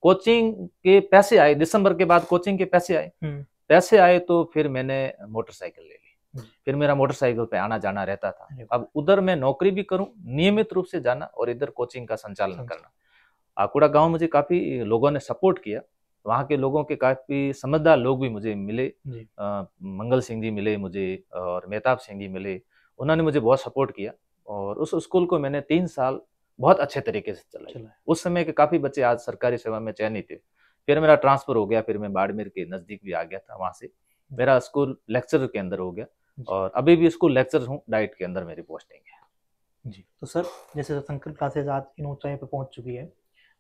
[SPEAKER 1] कोचिंग के पैसे आए, दिसंबर के बाद कोचिंग के पैसे आए। पैसे आए तो फिर मैंने मोटरसाइकिल ले ली। फिर मेरा मोटरसाइकिल पे आना जाना रहता था। अब उधर मैं नौकरी भी करूं, नियमित रूप से जाना, और इधर कोचिंग का संचालन करना। आकुड़ा गांव मुझे काफी लोगों ने सपोर्ट किया, वहाँ के लोगों के काफी समझदार लोग भी मुझे मिले। मंगल सिंह जी मिले मुझे, और मेहताब सिंह जी मिले, उन्होंने मुझे बहुत सपोर्ट किया, और उस स्कूल को मैंने 3 साल बहुत अच्छे तरीके से चलाया। उस समय के काफी बच्चे आज सरकारी सेवा में चयनित थे। फिर मेरा ट्रांसफर हो गया, फिर मैं बाड़मेर के नजदीक भी आ गया था, वहां से मेरा स्कूल लेक्चरर के अंदर हो गया, और अभी भी स्कूल लेक्चरर हूँ, डाइट के अंदर मेरी पोस्टिंग है
[SPEAKER 2] जी। तो सर, जैसे संकल्प क्लासेज आज इन ऊंचाई पर पहुंच चुकी है,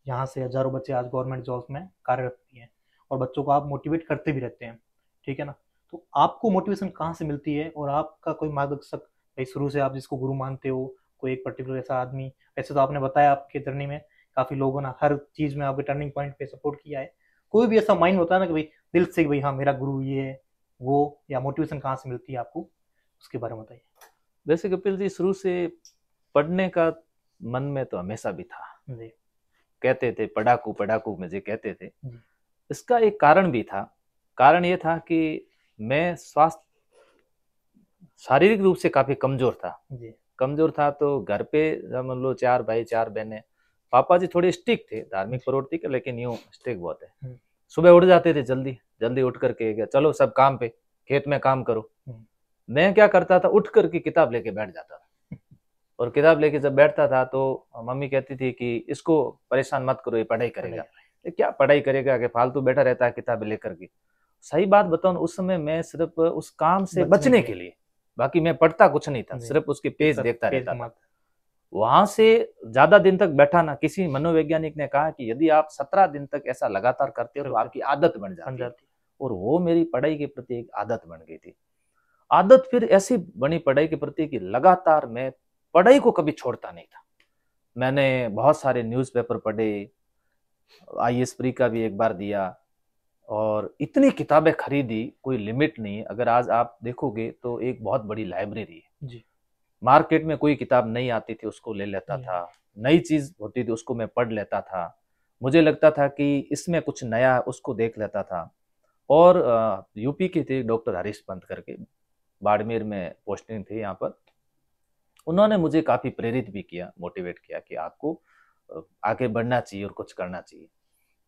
[SPEAKER 2] यहाँ से हजारों बच्चे आज गवर्नमेंट जॉब्स में कार्यरत भी हैं, और बच्चों को आप मोटिवेट करते भी रहते हैं, ठीक है ना। तो आपको मोटिवेशन कहाँ से मिलती है, और आपका कोई मार्गदर्शक शुरू से आप जिसको गुरु मानते हो, कोई एक पर्टिकुलर ऐसा आदमी? ऐसे तो आपने बताया आपके जर्नी में काफी लोगों ने हर चीज में आपके टर्निंग पॉइंट पे सपोर्ट किया है, कोई भी ऐसा माइंड होता है ना कि भाई दिल से भाई हाँ मेरा गुरु ये है वो, या मोटिवेशन कहाँ से मिलती है आपको, उसके बारे में बताइए।
[SPEAKER 1] वैसे कपिल जी, शुरू से पढ़ने का मन में तो हमेशा भी था जी। कहते थे पढ़ाकू पढ़ाकू मुझे कहते थे। इसका एक कारण भी था। कारण ये था कि मैं स्वास्थ्य शारीरिक रूप से काफी कमजोर था जी। कमजोर था तो घर पे मान लो 4 भाई 4 बहनें। पापा जी थोड़े स्ट्रिक्ट थे, धार्मिक प्रवृत्ति के, लेकिन यूं स्ट्रिक्ट बहुत है। सुबह उठ जाते थे जल्दी जल्दी, उठ करके चलो सब काम पे, खेत में काम करो। मैं क्या करता था, उठ करके किताब लेके बैठ जाता था, और किताब लेके जब बैठता था तो मम्मी कहती थी कि इसको परेशान मत करो, ये पढ़ाई करेगा। क्या पढ़ाई करेगा, कि फालतू बैठा रहता है किताबें लेकर के। सही बात बताऊं, उस समय मैं सिर्फ उस काम से बचने के लिए, बाकी मैं पढ़ता कुछ नहीं था, सिर्फ उसके पेज देखता रहता था। वहां से ज्यादा दिन तक बैठा ना, किसी मनोवैज्ञानिक ने कहा कि यदि आप 17 दिन तक ऐसा लगातार करते हो तो आपकी आदत बन जाती है। और वो मेरी पढ़ाई के प्रति एक आदत बन गई थी। आदत फिर ऐसी बनी पढ़ाई के प्रति कि लगातार मैं पढ़ाई को कभी छोड़ता नहीं था। मैंने बहुत सारे न्यूज़पेपर पढ़े, IAS प्री का भी एक बार दिया, और इतनी किताबें खरीदी, कोई लिमिट नहीं है। अगर आज आप देखोगे तो एक बहुत बड़ी लाइब्रेरी है जी। मार्केट में कोई किताब नहीं आती थी उसको ले लेता था, नई चीज होती थी उसको मैं पढ़ लेता था। मुझे लगता था कि इसमें कुछ नया, उसको देख लेता था। और यूपी के थे डॉक्टर हरीश पंत करके, बाड़मेर में पोस्टिंग थी यहाँ पर। उन्होंने मुझे काफी प्रेरित भी किया, मोटिवेट किया कि आपको आगे बढ़ना चाहिए और कुछ करना चाहिए।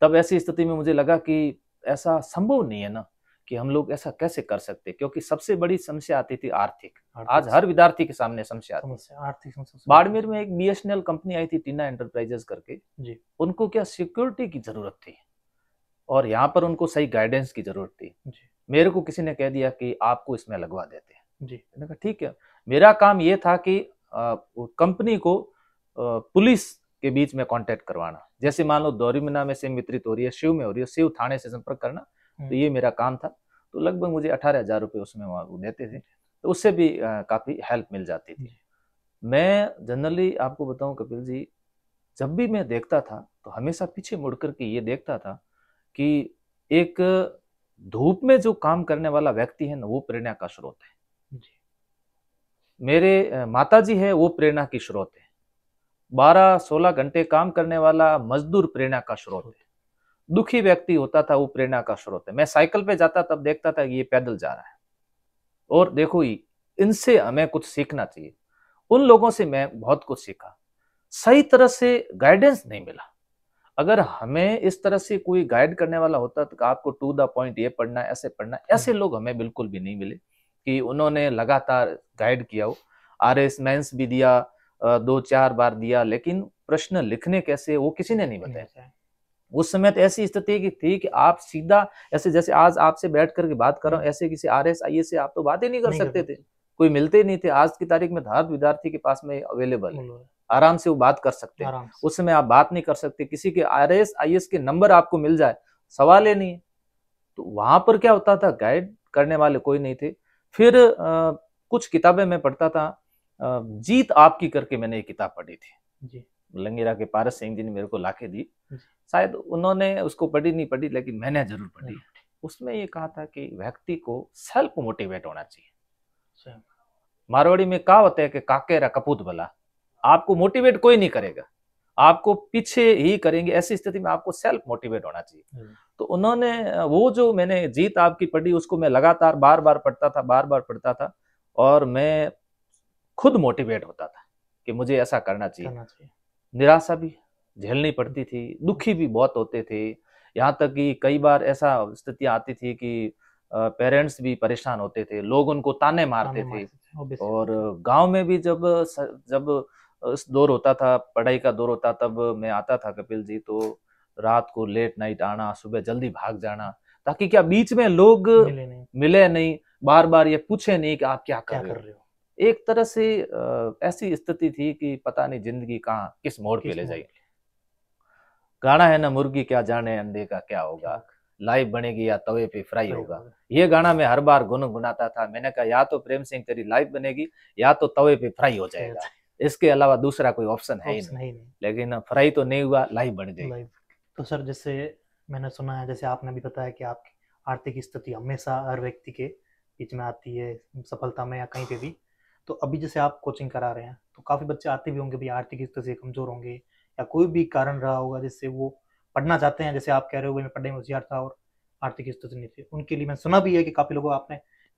[SPEAKER 1] तब ऐसी स्थिति में मुझे लगा कि ऐसा संभव नहीं है ना, कि हम लोग ऐसा कैसे कर सकते, क्योंकि सबसे बड़ी समस्या आती थी आर्थिक। आज हर विद्यार्थी के सामने समस्या आती है आर्थिक समस्या। बाड़मेर में एक BSNL कंपनी आई थी, टीना एंटरप्राइजेस करके जी। उनको क्या सिक्योरिटी की जरूरत थी, और यहाँ पर उनको सही गाइडेंस की जरूरत थी जी। मेरे को किसी ने कह दिया कि आपको इसमें लगवा देते हैं जी। मैंने कहा ठीक है। मेरा काम ये था कि कंपनी को पुलिस के बीच में कांटेक्ट करवाना। जैसे मान लो दौरीमना में से मित्रित हो रही है, शिव में हो रही है, शिव थाने से संपर्क करना, तो ये मेरा काम था। तो लगभग मुझे 18,000 रुपये उसमें वो देते थे, तो उससे भी काफी हेल्प मिल जाती थी। मैं जनरली आपको बताऊं कपिल जी, जब भी मैं देखता था तो हमेशा पीछे मुड़ करके ये देखता था कि एक धूप में जो काम करने वाला व्यक्ति है ना, वो प्रेरणा का स्रोत है। मेरे माता जी है, वो प्रेरणा की स्रोत है। 12-16 घंटे काम करने वाला मजदूर प्रेरणा का स्रोत है। दुखी व्यक्ति होता था, वो प्रेरणा का स्रोत है। मैं साइकिल पे जाता तब देखता था कि ये पैदल जा रहा है, और देखो इनसे हमें कुछ सीखना चाहिए। उन लोगों से मैं बहुत कुछ सीखा। सही तरह से गाइडेंस नहीं मिला। अगर हमें इस तरह से कोई गाइड करने वाला होता तो आपको टू द पॉइंट ये पढ़ना है, ऐसे पढ़ना है, ऐसे लोग हमें बिल्कुल भी नहीं मिले कि उन्होंने लगातार गाइड किया हो। RS मेंस भी दिया, 2-4 बार दिया, लेकिन प्रश्न लिखने कैसे वो किसी ने नहीं बताया। उस समय तो ऐसी स्थिति थी कि आप सीधा ऐसे, जैसे आज आपसे बैठ करके बात कर रहा हूँ, ऐसे किसी RS IAS से आप तो बात ही नहीं कर सकते थे, कोई मिलते नहीं थे। आज की तारीख में हर विद्यार्थी के पास में अवेलेबल है, आराम से वो बात कर सकते हैं। उस समय आप बात नहीं कर सकते, किसी के RS IAS के नंबर आपको मिल जाए सवाल ही नहीं है। तो वहां पर क्या होता था, गाइड करने वाले कोई नहीं थे। फिर कुछ किताबें मैं पढ़ता था। जीत आपकी करके मैंने एक किताब पढ़ी थी जी। लंगेरा के पारस सिंह जी ने मेरे को लाके दी। शायद उन्होंने उसको पढ़ी नहीं पढ़ी, लेकिन मैंने जरूर पढ़ी। उसमें ये कहा था कि व्यक्ति को सेल्फ मोटिवेट होना चाहिए। मारवाड़ी में कहावत है कि काकेरा कपूत भला, आपको मोटिवेट कोई नहीं करेगा, आपको पीछे ही करेंगे। ऐसी स्थिति में आपको सेल्फ मोटिवेट होना चाहिए। तो उन्होंने वो जो मैंने जीत आपकी पढ़ी, उसको मैं लगातार बार बार पढ़ता था, बार बार पढ़ता था। और मैं खुद मोटिवेट होता था कि मुझे ऐसा करना चाहिए। निराशा भी झेलनी पड़ती थी, दुखी भी बहुत होते थे, यहाँ तक कि कई बार ऐसा स्थितियां आती थी कि पेरेंट्स भी परेशान होते थे, लोग उनको ताने मारते थे। और गांव में भी जब इस दौर होता था, पढ़ाई का दौर होता, तब मैं आता था कपिल जी, तो रात को लेट नाइट आना, सुबह जल्दी भाग जाना, ताकि क्या बीच में लोग मिले नहीं, बार बार ये पूछे नहीं कि आप क्या कर रहे हो। एक तरह से ऐसी स्थिति थी कि पता नहीं जिंदगी कहाँ किस मोड़ पे ले जाएगी। गाना है ना, मुर्गी क्या जाने अंडे का क्या होगा, लाइव बनेगी या तवे पे फ्राई होगा। ये गाना मैं हर बार गुनगुनाता था। मैंने कहा या तो प्रेम सिंह तेरी लाइव बनेगी या तो तवे पे फ्राई हो जाएगा, इसके अलावा दूसरा कोई ऑप्शन है ही नहीं। लेकिन फ्राई तो नहीं हुआ, लाइव बन गई।
[SPEAKER 2] तो सर, जैसे मैंने सुना है, जैसे आपने भी बताया कि आपकी आर्थिक स्थिति हमेशा हर व्यक्ति के बीच में आती है, सफलता में या कहीं पे भी। तो अभी जैसे आप कोचिंग करा रहे हैं, तो काफी बच्चे आते भी होंगे भी आर्थिक स्थिति से कमजोर होंगे, या कोई भी कारण रहा होगा जिससे वो पढ़ना चाहते हैं, जैसे आप कह रहे हो मैं पढ़ने में होशियार था और आर्थिक स्थिति नहीं थी। उनके लिए मैंने सुना भी है कि काफी लोगों आपने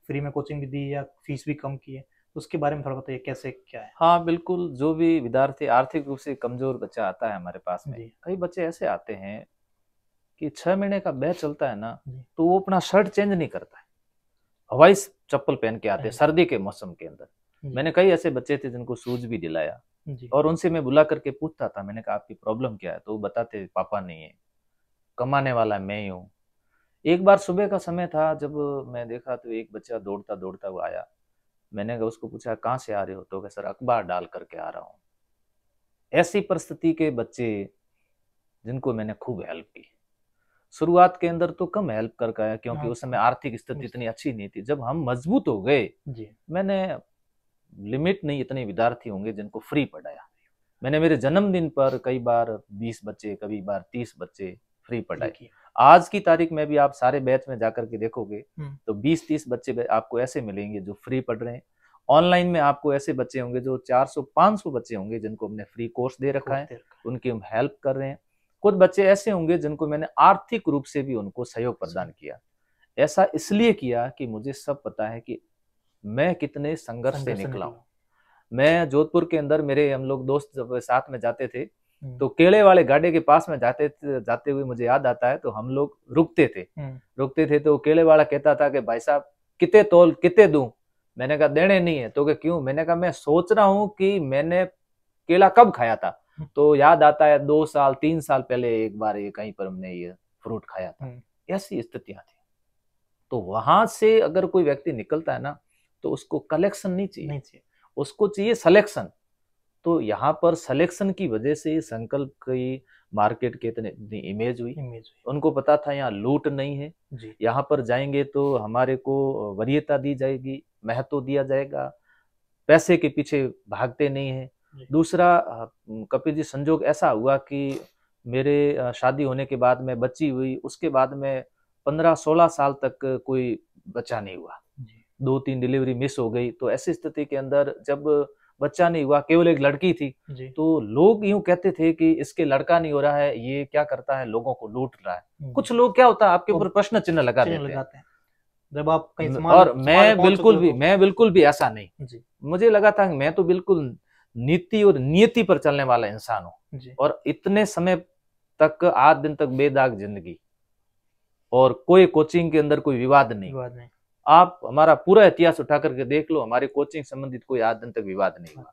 [SPEAKER 2] फ्री में कोचिंग भी दी या फीस भी कम की है, तो उसके बारे में थोड़ा बताइए कैसे क्या है।
[SPEAKER 1] हाँ बिल्कुल, जो भी विद्यार्थी आर्थिक रूप से कमजोर बच्चा आता है हमारे पास में, कई बच्चे ऐसे आते हैं कि 6 महीने का बैच चलता है ना, तो वो अपना शर्ट चेंज नहीं करता है, हवाई चप्पल पहन के आते हैं सर्दी के मौसम के अंदर। मैंने कई ऐसे बच्चे थे जिनको शूज भी दिलाया, और उनसे मैं बुला करके पूछता था, मैंने कहा आपकी प्रॉब्लम क्या है, तो वो बताते पापा नहीं है, कमाने वाला मैं ही हूँ। एक बार सुबह का समय था, जब मैं देखा तो एक बच्चा दौड़ता दौड़ता वो आया। मैंने उसको पूछा कहाँ से आ रहे हो, तो सर अखबार डाल करके आ रहा हूँ। ऐसी परिस्थिति के बच्चे जिनको मैंने खूब हेल्प की। शुरुआत के अंदर तो कम हेल्प कर आया, क्योंकि उस समय आर्थिक स्थिति इतनी अच्छी नहीं थी। जब हम मजबूत हो गए, मैंने लिमिट नहीं, इतने विद्यार्थी होंगे जिनको फ्री पढ़ाया। मैंने मेरे जन्मदिन पर कई बार 20 बच्चे, कभी बार 30 बच्चे फ्री पढ़ाए। आज की तारीख में भी आप सारे बैच में जाकर के देखोगे तो 20-30 बच्चे आपको ऐसे मिलेंगे जो फ्री पढ़ रहे हैं। ऑनलाइन में आपको ऐसे बच्चे होंगे जो 400-500 बच्चे होंगे जिनको हमने फ्री कोर्स दे रखा है, उनकी हम हेल्प कर रहे हैं। कुछ बच्चे ऐसे होंगे जिनको मैंने आर्थिक रूप से भी उनको सहयोग प्रदान किया। ऐसा इसलिए किया कि मुझे सब पता है कि मैं कितने संघर्ष से निकला हूँ। मैं जोधपुर के अंदर, मेरे हम लोग दोस्त जब साथ में जाते थे, तो केले वाले गाड़े के पास में जाते हुए मुझे याद आता है, तो हम लोग रुकते थे तो केले वाला कहता था कि भाई साहब कितने तोल कितने दूं। मैंने कहा देने नहीं है। तो क्यों? मैंने कहा मैं सोच रहा हूँ कि मैंने केला कब खाया था। तो याद आता है 2 साल 3 साल पहले एक बार ये कहीं पर हमने ये फ्रूट खाया था। ऐसी स्थितियां थी। तो वहां से अगर कोई व्यक्ति निकलता है ना, तो उसको कलेक्शन नहीं चाहिए, उसको चाहिए सिलेक्शन। तो यहाँ पर सिलेक्शन की वजह से संकल्प की मार्केट के इतनी इमेज हुई। उनको पता था यहाँ लूट नहीं है, यहाँ पर जाएंगे तो हमारे को वरीयता दी जाएगी, महत्व दिया जाएगा, पैसे के पीछे भागते नहीं है। दूसरा, कपिल जी, संजोग ऐसा हुआ कि मेरे शादी होने के बाद में बच्ची हुई, उसके बाद में 15-16 साल तक कोई बच्चा नहीं हुआ, 2-3 डिलीवरी मिस हो गई। तो ऐसी स्थिति के अंदर जब बच्चा नहीं हुआ, केवल एक लड़की थी, तो लोग यूं कहते थे कि इसके लड़का नहीं हो रहा है, ये क्या करता है, लोगों को लूट रहा है। कुछ लोग क्या होता है आपके ऊपर प्रश्न चिन्ह लगा देते हैं
[SPEAKER 2] जब आप कहीं
[SPEAKER 1] और मैं बिल्कुल भी ऐसा नहीं। मुझे लगा था कि मैं तो बिल्कुल नीति और नियति पर चलने वाला इंसान हूँ, और इतने समय तक आज दिन तक बेदाग जिंदगी, और कोई कोचिंग के अंदर कोई विवाद नहीं। आप हमारा पूरा इतिहास उठा करके देख लो, हमारे कोचिंग संबंधित कोई आज दिन तक विवाद नहीं हुआ।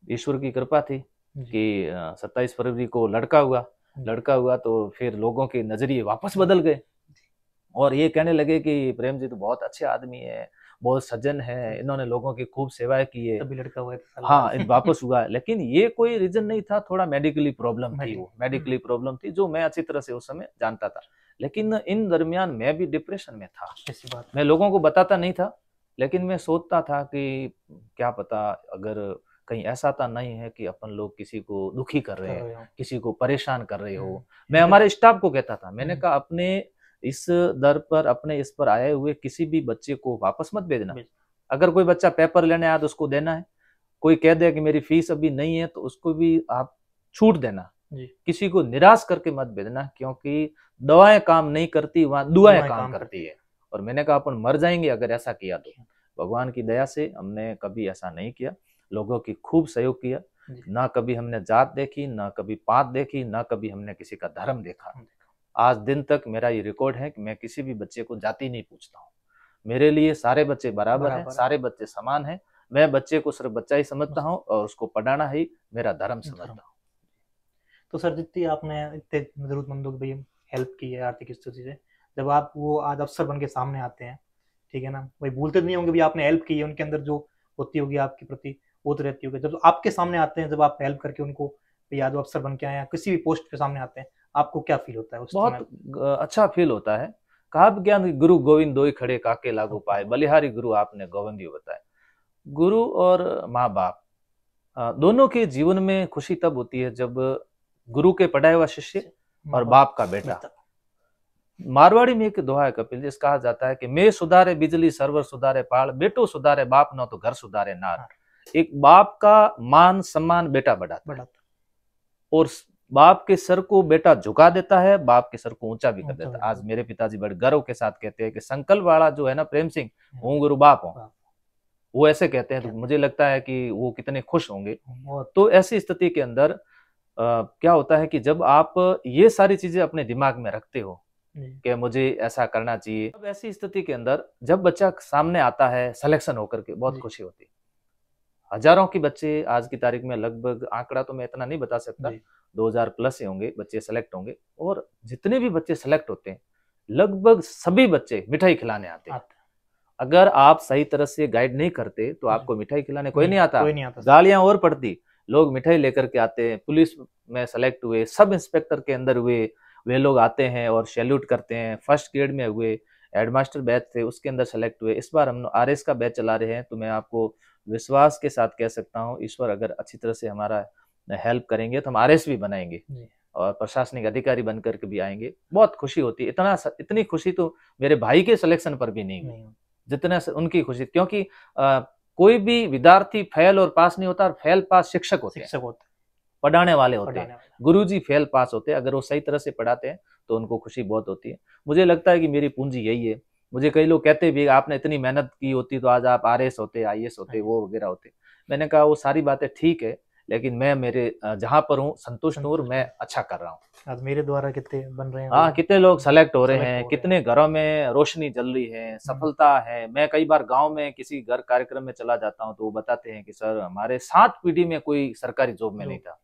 [SPEAKER 1] ईश्वर की कृपा थी कि 27 फरवरी को लड़का हुआ तो फिर लोगों के नजरिए वापस बदल गए, और ये कहने लगे कि प्रेम जी तो बहुत अच्छे आदमी है, बहुत सज्जन है, इन्होंने लोगों की खूब सेवाएं की है,
[SPEAKER 2] तभी लड़का हुआ है।
[SPEAKER 1] हाँ, वापस हुआ। लेकिन ये कोई रीजन नहीं था, थोड़ा मेडिकली प्रॉब्लम थी जो मैं अच्छी तरह से उस समय जानता था। लेकिन इन दरमियान मैं भी डिप्रेशन में था।
[SPEAKER 2] ऐसी बात
[SPEAKER 1] मैं लोगों को बताता नहीं था, लेकिन मैं सोचता था कि क्या पता अगर कहीं ऐसा तो नहीं है कि अपन लोग किसी को दुखी कर रहे हैं, किसी को परेशान कर रहे हो। मैं हमारे स्टाफ को कहता था, मैंने कहा अपने इस दर पर, अपने इस पर आए हुए किसी भी बच्चे को वापस मत भेजना। अगर कोई बच्चा पेपर लेने आया तो उसको देना है, कोई कह दे कि मेरी फीस अभी नहीं है तो उसको भी आप छूट देना, किसी को निराश करके मत भेजना, क्योंकि दवाएं काम नहीं करती, वहां दुआएं काम करती है। और मैंने कहा अपन मर जाएंगे अगर ऐसा किया तो। भगवान की दया से हमने कभी ऐसा नहीं किया, लोगों की खूब सहयोग किया, ना कभी हमने जात देखी, ना कभी पात देखी, ना कभी हमने किसी का धर्म देखा। आज दिन तक मेरा ये रिकॉर्ड है कि मैं किसी भी बच्चे को जाति नहीं पूछता हूँ। मेरे लिए सारे बच्चे बराबर हैं, सारे बच्चे समान हैं। मैं बच्चे को सिर्फ बच्चा ही समझता हूँ और उसको पढ़ाना ही मेरा धर्म समझता हूँ।
[SPEAKER 2] तो सर, जितनी आपने इतने जरूरतमंदों की भाई हेल्प की है आर्थिक स्थिति से, जब आप वो आज अफसर बन के सामने आते हैं, ठीक है ना, भाई भूलते नहीं होंगे भी आपने हेल्प की है, उनके अंदर जो होती होगी आपके प्रति वो तो रहती होगी। जब आपके सामने आते हैं, जब आप हेल्प करके उनको या जो अफसर बन के आए हैं, किसी भी पोस्ट पे सामने आते हैं, आपको क्या फील होता है उस समय?
[SPEAKER 1] बहुत अच्छा फील होता है। कहा ज्ञान गुरु गोविंद दोई खड़े काके लागू पाए, बलिहारी गुरु आपने गोविंद ही बताए। गुरु और माँ बाप दोनों के जीवन में खुशी तब होती है जब गुरु के पढ़ाया हुआ शिष्य और बाप का बेटा। मारवाड़ी में एक दोहा है कपिल जी, कहा जाता है कि मैं सुधारे बिजली सर्वर सुधारे पाल, बेटो सुधारे बाप न तो घर सुधारे नार। एक बाप का मान सम्मान बेटा बढ़ाता और बाप के सर को बेटा झुका देता है, बाप के सर को ऊंचा भी कर देता है। आज मेरे पिताजी बड़े गर्व के साथ कहते हैं कि संकल्प वाला जो है ना प्रेम सिंह, वो गुरु बाप हो, वो ऐसे कहते हैं। तो मुझे लगता है कि वो कितने खुश होंगे। तो ऐसी स्थिति के अंदर क्या होता है कि जब आप ये सारी चीजें अपने दिमाग में रखते हो कि मुझे ऐसा करना चाहिए, अब ऐसी स्थिति के अंदर जब बच्चा सामने आता है सिलेक्शन होकर के, बहुत खुशी होती है। हजारों की बच्चे आज की तारीख में, लगभग आंकड़ा तो मैं इतना नहीं बता सकता, 2000 प्लस ही होंगे बच्चे सेलेक्ट होंगे। और जितने भी बच्चे सेलेक्ट होते हैं, लगभग सभी बच्चे मिठाई खिलाने आते हैं। अगर आप सही तरह से गाइड नहीं करते तो आपको मिठाई खिलाने कोई नहीं आता। गालियां और पड़ती, लोग मिठाई लेकर के आते हैं। पुलिस में सेलेक्ट हुए, सब इंस्पेक्टर के अंदर हुए, वे लोग आते हैं और सैल्यूट करते हैं। फर्स्ट ग्रेड में हुए, हेडमास्टर बैच थे उसके अंदर सेलेक्ट हुए। इस बार हम आरएस का बैच चला रहे हैं, तो मैं आपको विश्वास के साथ कह सकता हूँ, ईश्वर अगर अच्छी तरह से हमारा हेल्प करेंगे तो हम आरएस भी बनाएंगे और प्रशासनिक अधिकारी बनकर के भी आएंगे। बहुत खुशी होती है। इतनी खुशी तो मेरे भाई के सिलेक्शन पर भी नहीं हुई जितना उनकी खुशी, क्योंकि कोई भी विद्यार्थी फेल और पास नहीं होता। फेल पास शिक्षक होते हैं, पढ़ाने वाले होते हैं। गुरुजी फेल पास होते हैं। अगर वो सही तरह से पढ़ाते हैं तो उनको खुशी बहुत होती है। मुझे लगता है कि मेरी पूंजी यही है। मुझे कई लोग कहते भी आपने इतनी मेहनत की होती तो आज आप आरएस होते, आईएएस होते, वो वगैरह होते। मैंने कहा वो सारी बातें ठीक है, लेकिन मैं मेरे जहां पर हूँ संतुष्ट हूँ और मैं अच्छा कर रहा हूँ।
[SPEAKER 2] आज मेरे द्वारा कितने बन रहे हैं,
[SPEAKER 1] हाँ, कितने लोग सेलेक्ट हो रहे हैं, कितने घरों में रोशनी जल रही है, सफलता है। मैं कई बार गांव में किसी घर कार्यक्रम में चला जाता हूँ तो वो बताते हैं कि सर हमारे 7 पीढ़ी में कोई सरकारी जॉब में नहीं था।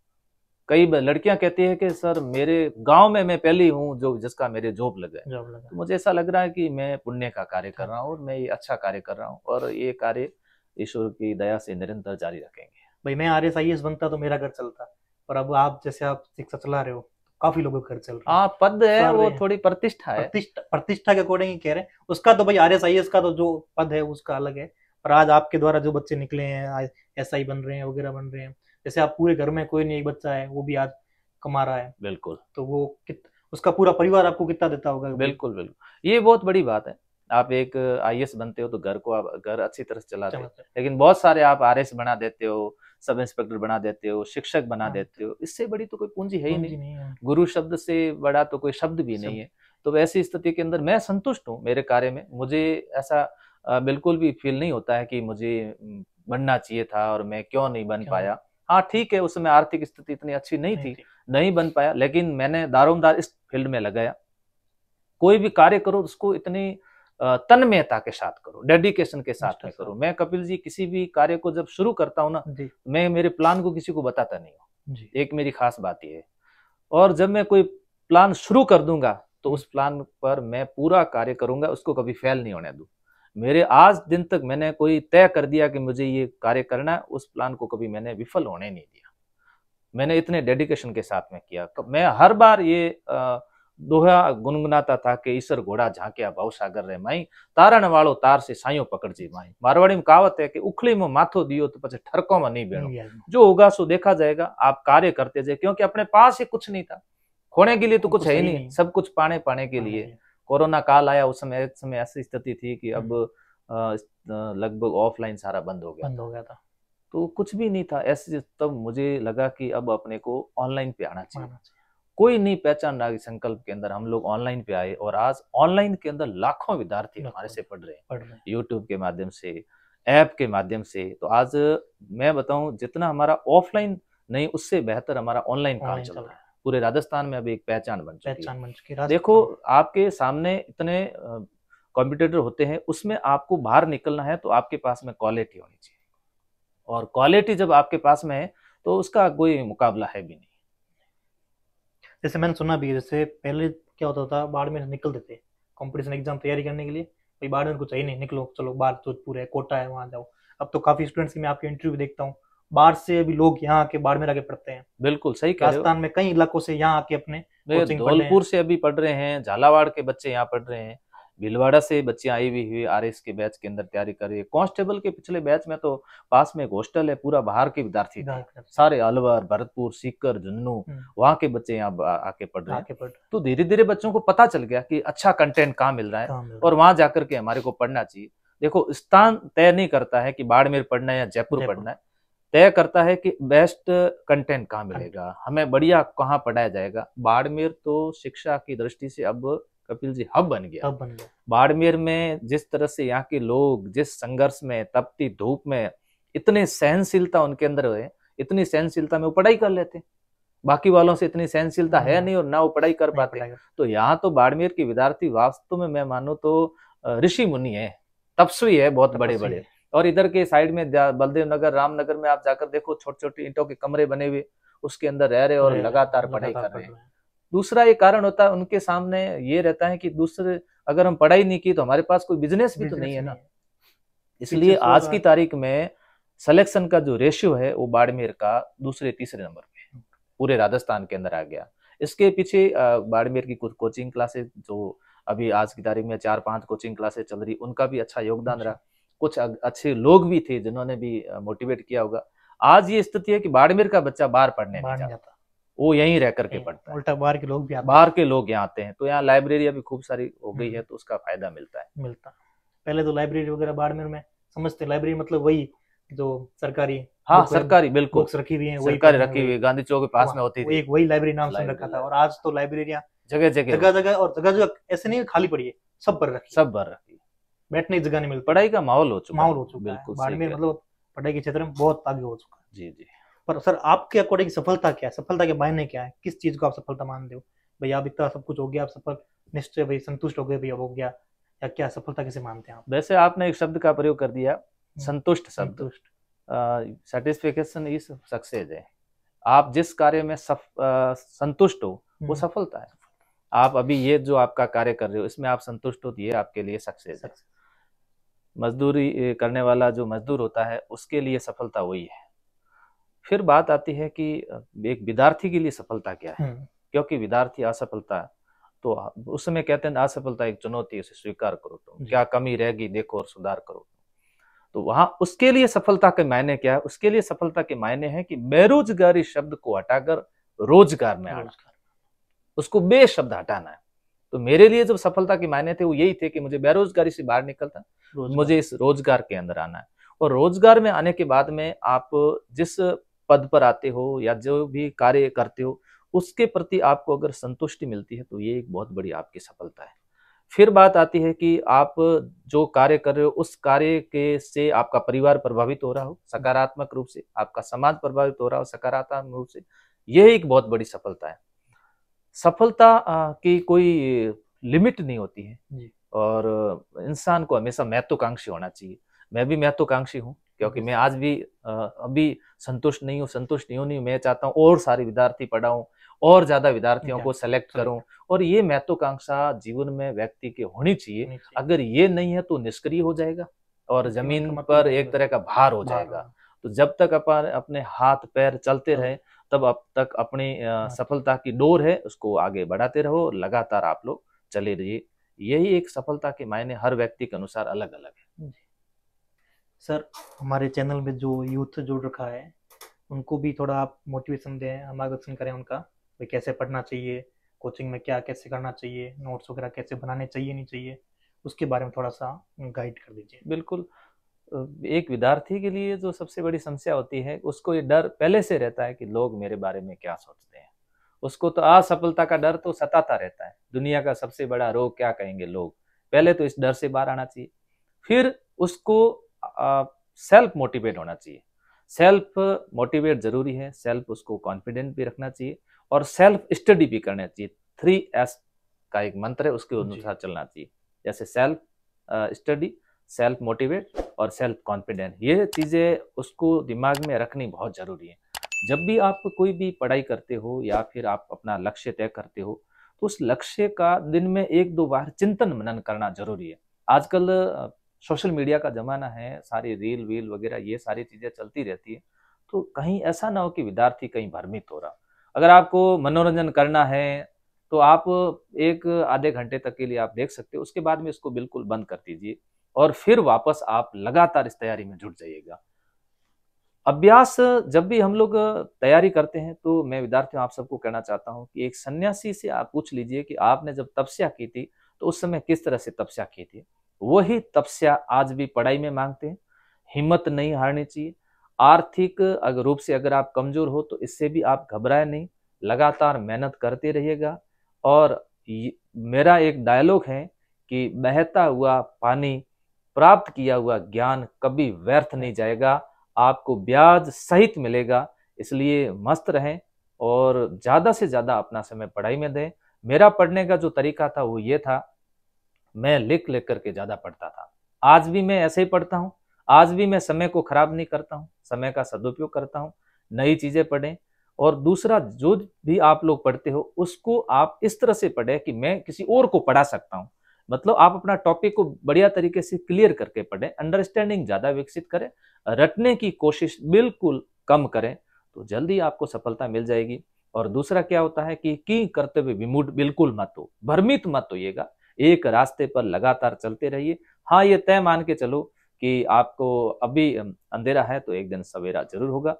[SPEAKER 1] कई लड़कियां कहती है कि सर मेरे गांव में मैं पहली हूँ जो जिसका मेरे जॉब लगा है। तो मुझे ऐसा लग रहा है कि मैं पुण्य का कार्य कर रहा हूँ और मैं ये अच्छा कार्य कर रहा हूँ और ये कार्य ईश्वर की दया से निरंतर जारी रखेंगे।
[SPEAKER 2] भाई मैं आरएस आईएएस बनता तो मेरा घर चलता, पर अब आप जैसे आप शिक्षा चला रहे हो, काफी लोगों का घर चल रहा है।
[SPEAKER 1] हाँ, पद है वो थोड़ी प्रतिष्ठा है,
[SPEAKER 2] प्रतिष्ठा के अकॉर्डिंग ही कह रहे हैं। उसका तो भाई आरएस आईएएस का तो जो पद है उसका अलग है, पर आज आपके द्वारा जो बच्चे निकले हैं, एसआई बन रहे हैं वगैरह बन रहे हैं, जैसे आप पूरे घर में कोई नहीं एक बच्चा है वो भी आज कमा रहा है।
[SPEAKER 1] बिल्कुल।
[SPEAKER 2] तो वो उसका पूरा परिवार आपको कितना देता होगा?
[SPEAKER 1] बिल्कुल बिल्कुल, ये बहुत बड़ी बात है। आप एक आईएएस बनते हो तो घर को आप घर अच्छी तरह से चलाते हो, लेकिन बहुत सारे आप आरएस बना देते हो, सब इंस्पेक्टर बना देते हो, शिक्षक बना देते हो। इससे बड़ी तो कोई पूंजी है ही नहीं। गुरु शब्द से बड़ा तो कोई शब्द भी नहीं है। तो वैसी स्थिति के अंदर मैं संतुष्ट हूँ मेरे कार्य में। मुझे ऐसा बिल्कुल भी फील नहीं होता है कि मुझे बनना चाहिए था और मैं क्यों नहीं बन पाया। हाँ ठीक है, उस समय आर्थिक स्थिति इतनी अच्छी नहीं थी, नहीं बन पाया, लेकिन मैंने दारोमदार इस फील्ड में लगाया। कोई भी कार्य करो उसको इतनी तन्मयता के साथ करो, डेडिकेशन के साथ में करो। मैं कपिल जी किसी भी कार्य को जब शुरू करता हूँ ना, मैं मेरे प्लान को किसी को बताता नहीं हूँ। एक मेरी खास बात ये है। और जब मैं कोई प्लान शुरू कर दूंगा तो उस प्लान पर मैं पूरा कार्य करूंगा, उसको कभी फेल नहीं होने दूं। मेरे आज दिन तक मैंने कोई तय कर दिया कि मुझे ये कार्य करना है, उस प्लान को कभी मैंने विफल होने नहीं दिया। मैंने इतने डेडिकेशन के साथ में किया। मैं हर बार ये दोहा गुनगुनाता था कि ईश्वर घोड़ा झांकिया भाव सागर रे माई, तारण वालो तार से साइयो पकड़ जी माई। मारवाड़ी में कहावत है कि उखली में माथो दियो तो पछे ठरको में नहीं बेणो। जो होगा सो देखा जाएगा। आप कार्य करते जाए, क्योंकि अपने पास ही कुछ नहीं था, खोने के लिए तो कुछ है ही नहीं, सब कुछ पाने के लिए। कोरोना काल आया, उस समय ऐसी स्थिति थी कि अब लगभग ऑफलाइन सारा बंद हो गया था, तो कुछ भी नहीं था ऐसे। तब मुझे लगा कि अब अपने को ऑनलाइन पे आना चाहिए। कोई नहीं पहचान रहा कि संकल्प के अंदर हम लोग ऑनलाइन पे आए और आज ऑनलाइन के अंदर लाखों विद्यार्थी हमारे से पढ़ रहे हैं यूट्यूब के माध्यम से। ऐप के माध्यम से। तो आज मैं बताऊं, जितना हमारा ऑफलाइन नहीं, उससे बेहतर हमारा ऑनलाइन काम चल रहा है। पूरे राजस्थान में अभी एक पहचान बन चुकी है। देखो, आपके सामने इतने कॉम्पिटिटर होते हैं, उसमें आपको बाहर निकलना है तो आपके पास में क्वालिटी होनी चाहिए, और क्वालिटी जब आपके पास में है तो उसका कोई मुकाबला है भी नहीं।
[SPEAKER 2] जैसे मैंने सुना भी, जैसे पहले क्या होता था, बाड़मेर से निकलते थे कंपटीशन एग्जाम तैयारी करने के लिए, भाई बाड़मेर को चाहिए नहीं, निकलो चलो बाहर, जोधपुर है, कोटा है, वहां जाओ। अब तो काफी स्टूडेंट्स की मैं आपके इंटरव्यू देखता हूँ, बाहर से अभी लोग यहाँ आके बाड़मेर आके पढ़ते हैं।
[SPEAKER 1] बिल्कुल सही कह रहे हो।
[SPEAKER 2] राजस्थान में कई इलाकों से यहाँ आके अपने
[SPEAKER 1] धौलपुर से अभी पढ़ रहे हैं, झालावाड़ के बच्चे यहाँ पढ़ रहे हैं, भीलवाड़ा से बच्चे आई हुई आरएस के बैच के अंदर तैयारी कर रही है। कांस्टेबल के पिछले बैच में तो पास में एक हॉस्टल है, पूरा बाहर के विद्यार्थी थे, सारे अलवर, भरतपुर, सीकर, झुन्नू, वहां के बच्चे यहाँ आके पढ़ रहे हैं। तो धीरे धीरे बच्चों को पता चल गया कि अच्छा कंटेंट कहाँ मिल रहा है और वहां जाकर के हमारे को पढ़ना चाहिए। देखो, स्थान तय नहीं करता है कि बाड़मेर पढ़ना है या जयपुर पढ़ना है, तय करता है कि बेस्ट कंटेंट कहाँ मिलेगा, हमें बढ़िया कहाँ पढ़ाया जाएगा। बाड़मेर तो शिक्षा की दृष्टि से अब कपिल जी हब बन गया। बाड़मेर में जिस तरह से यहाँ के लोग जिस संघर्ष में, तपती धूप में, इतने सहनशीलता उनके अंदर है, इतनी सहनशीलता में वो पढ़ाई कर लेते। बाकी वालों से इतनी सहनशीलता है नहीं और ना वो पढ़ाई कर पाते। तो यहाँ तो बाड़मेर के विद्यार्थी वास्तव में मैं मानूं तो ऋषि मुनि है, तपस्वी है, बहुत बड़े बड़े। और इधर के साइड में बलदेव नगर, रामनगर में आप जाकर देखो, छोटे छोटे ईंटों के कमरे बने हुए, उसके अंदर रह रहे और लगातार पढ़ाई कर रहे हैं। दूसरा एक कारण होता है उनके सामने ये रहता है कि दूसरे, अगर हम पढ़ाई नहीं की तो हमारे पास कोई बिजनेस भी तो नहीं है ना। इसलिए आज की तारीख में सिलेक्शन का जो रेशियो है वो बाड़मेर का दूसरे तीसरे नंबर पे पूरे राजस्थान के अंदर आ गया। इसके पीछे बाड़मेर की कुछ कोचिंग क्लासेस जो अभी आज की तारीख में 4-5 कोचिंग क्लासेस चल रही, उनका भी अच्छा योगदान रहा। कुछ अच्छे लोग भी थे जिन्होंने भी मोटिवेट किया होगा। आज ये स्थिति है कि बाड़मेर का बच्चा बाहर पढ़ने नहीं जाता, वो यहीं रह करके पढ़ता है।
[SPEAKER 2] उल्टा बाहर के लोग भी आते हैं,
[SPEAKER 1] बाहर के लोग यहाँ आते हैं। तो यहाँ लाइब्रेरियां भी खूब सारी हो गई है, तो उसका फायदा मिलता है।
[SPEAKER 2] पहले तो लाइब्रेरी वगैरह बाड़मेर में समझते, लाइब्रेरी मतलब वही जो सरकारी,
[SPEAKER 1] हाँ सरकारी, बिल्कुल
[SPEAKER 2] बुक्स रखी हुई हैं,
[SPEAKER 1] सरकारी रखी हुई, गांधी चौक के पास में होती थी,
[SPEAKER 2] वही लाइब्रेरी नाम सुन रखा था। और आज तो लाइब्रेरियां जगह जगह और जगह ऐसे नहीं खाली पड़ी है, सब भर रखी, बैठने की जगह नहीं मिलती।
[SPEAKER 1] पढ़ाई का माहौल हो चुका
[SPEAKER 2] है बाड़मेर, मतलब पढ़ाई के क्षेत्र में बहुत आगे हो चुका है।
[SPEAKER 1] जी जी।
[SPEAKER 2] पर सर, आपके अकॉर्डिंग सफलता क्या है? सफलता के मायने क्या है? किस चीज को आप सफलता मानते हो? भाई आप इतना सब कुछ हो गया, आप सफल निश्चय, भाई संतुष्ट हो गए, भैया हो गया, या क्या सफलता किसे मानते हैं आप?
[SPEAKER 1] वैसे आपने एक शब्द का प्रयोग कर दिया, संतुष्ट शब्द। सेटिस्फेक्शन इज सक्सेस है। आप जिस कार्य में संतुष्ट हो वो सफलता है। आप अभी ये जो आपका कार्य कर रहे हो इसमें आप संतुष्ट हो, ये आपके लिए सक्सेस है। मजदूरी करने वाला जो मजदूर होता है उसके लिए सफलता वही है। फिर बात आती है कि एक विद्यार्थी के लिए सफलता क्या है, क्योंकि विद्यार्थी असफलता, तो उस समय कहते हैं असफलता एक चुनौती है, उसे स्वीकार करो, तुम क्या कमी रहेगी देखो और सुधार करो। तो वहां उसके लिए सफलता के मायने क्या है? उसके लिए सफलता के मायने हैं कि बेरोजगारी शब्द को हटाकर रोजगार में आना, उसको बे शब्द हटाना है। तो मेरे लिए जब सफलता के मायने थे वो यही थे कि मुझे बेरोजगारी से बाहर निकलता, मुझे इस रोजगार के अंदर आना है। और रोजगार में आने के बाद में आप जिस पद पर आते हो या जो भी कार्य करते हो उसके प्रति आपको अगर संतुष्टि मिलती है तो ये एक बहुत बड़ी आपकी सफलता है। फिर बात आती है कि आप जो कार्य कर रहे हो उस कार्य के से आपका परिवार प्रभावित हो रहा हो सकारात्मक रूप से, आपका समाज प्रभावित हो रहा हो सकारात्मक रूप से, यह एक बहुत बड़ी सफलता है। सफलता की कोई लिमिट नहीं होती है और इंसान को हमेशा महत्वाकांक्षी होना चाहिए। मैं भी महत्वाकांक्षी हूँ, क्योंकि मैं आज भी अभी संतुष्ट नहीं हूँ। मैं चाहता हूँ और सारे विद्यार्थी पढ़ाऊं और ज्यादा विद्यार्थियों को सेलेक्ट करूं, और ये महत्वाकांक्षा जीवन में व्यक्ति की होनी चाहिए। अगर ये नहीं है तो निष्क्रिय हो जाएगा और जमीन पर एक तरह का भार हो जाएगा। तो जब तक अपन अपने हाथ पैर चलते रहे तब अब तक अपनी सफलता की डोर है उसको आगे बढ़ाते रहो और लगातार आप लोग चले रहिए। यही एक सफलता के मायने हर व्यक्ति के अनुसार अलग अलग है।
[SPEAKER 2] सर, हमारे चैनल में जो यूथ जुड़ रखा है उनको भी थोड़ा आप मोटिवेशन दें, मार्गदर्शन करें उनका, भाई कैसे पढ़ना चाहिए, कोचिंग में क्या कैसे करना चाहिए, नोट्स वगैरह कैसे बनाने चाहिए नहीं चाहिए, उसके बारे में थोड़ा सा गाइड कर दीजिए।
[SPEAKER 1] बिल्कुल, एक विद्यार्थी के लिए जो सबसे बड़ी समस्या होती है उसको ये डर पहले से रहता है कि लोग मेरे बारे में क्या सोचते हैं। उसको तो असफलता का डर तो सताता रहता है, दुनिया का सबसे बड़ा रोग क्या कहेंगे लोग। पहले तो इस डर से बाहर आना चाहिए। फिर उसको सेल्फ मोटिवेट होना चाहिए। सेल्फ मोटिवेट जरूरी है, सेल्फ उसको कॉन्फिडेंट भी रखना चाहिए और सेल्फ स्टडी भी करना चाहिए। 3S का एक मंत्र है, उसके अनुसार चलना चाहिए। जैसे सेल्फ स्टडी, सेल्फ मोटिवेट और सेल्फ कॉन्फिडेंट, ये चीज़ें उसको दिमाग में रखनी बहुत ज़रूरी है। जब भी आप कोई भी पढ़ाई करते हो या फिर आप अपना लक्ष्य तय करते हो तो उस लक्ष्य का दिन में 1-2 बार चिंतन मनन करना जरूरी है। आजकल सोशल मीडिया का जमाना है, सारी रील वील वगैरह ये सारी चीज़ें चलती रहती है, तो कहीं ऐसा ना हो कि विद्यार्थी कहीं भ्रमित हो रहा। अगर आपको मनोरंजन करना है तो आप 1 आधे घंटे तक के लिए आप देख सकते हो, उसके बाद में इसको बिल्कुल बंद कर दीजिए और फिर वापस आप लगातार इस तैयारी में जुट जाइएगा। अभ्यास जब भी हम लोग तैयारी करते हैं तो मैं विद्यार्थियों आप सबको कहना चाहता हूं कि एक सन्यासी से आप पूछ लीजिए कि आपने जब तपस्या की थी तो उस समय किस तरह से तपस्या की थी। वही तपस्या आज भी पढ़ाई में मांगते हैं। हिम्मत नहीं हारनी चाहिए। आर्थिक अगर रूप से अगर आप कमजोर हो तो इससे भी आप घबराए नहीं, लगातार मेहनत करते रहिएगा। और मेरा एक डायलॉग है कि बहता हुआ पानी, प्राप्त किया हुआ ज्ञान कभी व्यर्थ नहीं जाएगा, आपको ब्याज सहित मिलेगा। इसलिए मस्त रहें और ज्यादा से ज्यादा अपना समय पढ़ाई में दें। मेरा पढ़ने का जो तरीका था वो ये था, मैं लिख लिख करके ज्यादा पढ़ता था। आज भी मैं ऐसे ही पढ़ता हूँ। आज भी मैं समय को खराब नहीं करता हूँ, समय का सदुपयोग करता हूँ। नई चीजें पढ़ें। और दूसरा, जो भी आप लोग पढ़ते हो उसको आप इस तरह से पढ़ें कि मैं किसी और को पढ़ा सकता हूँ। मतलब आप अपना टॉपिक को बढ़िया तरीके से क्लियर करके पढ़ें, अंडरस्टैंडिंग ज्यादा विकसित करें, रटने की कोशिश बिल्कुल कम करें, तो जल्दी आपको सफलता मिल जाएगी। और दूसरा क्या होता है कि करते हुए विमूढ़ बिल्कुल मत हो, भ्रमित मत होइएगा। एक रास्ते पर लगातार चलते रहिए। हाँ, ये तय मान के चलो कि आपको अभी अंधेरा है तो एक दिन सवेरा जरूर होगा।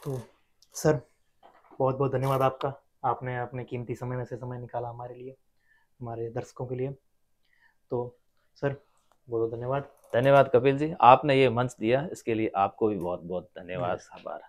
[SPEAKER 2] तो सर, बहुत बहुत धन्यवाद आपका। आपने अपने कीमती समय में से समय निकाला हमारे लिए, हमारे दर्शकों के लिए। तो सर, बहुत बहुत धन्यवाद।
[SPEAKER 1] धन्यवाद कपिल जी, आपने ये मंच दिया इसके लिए आपको भी बहुत बहुत धन्यवाद, आभार।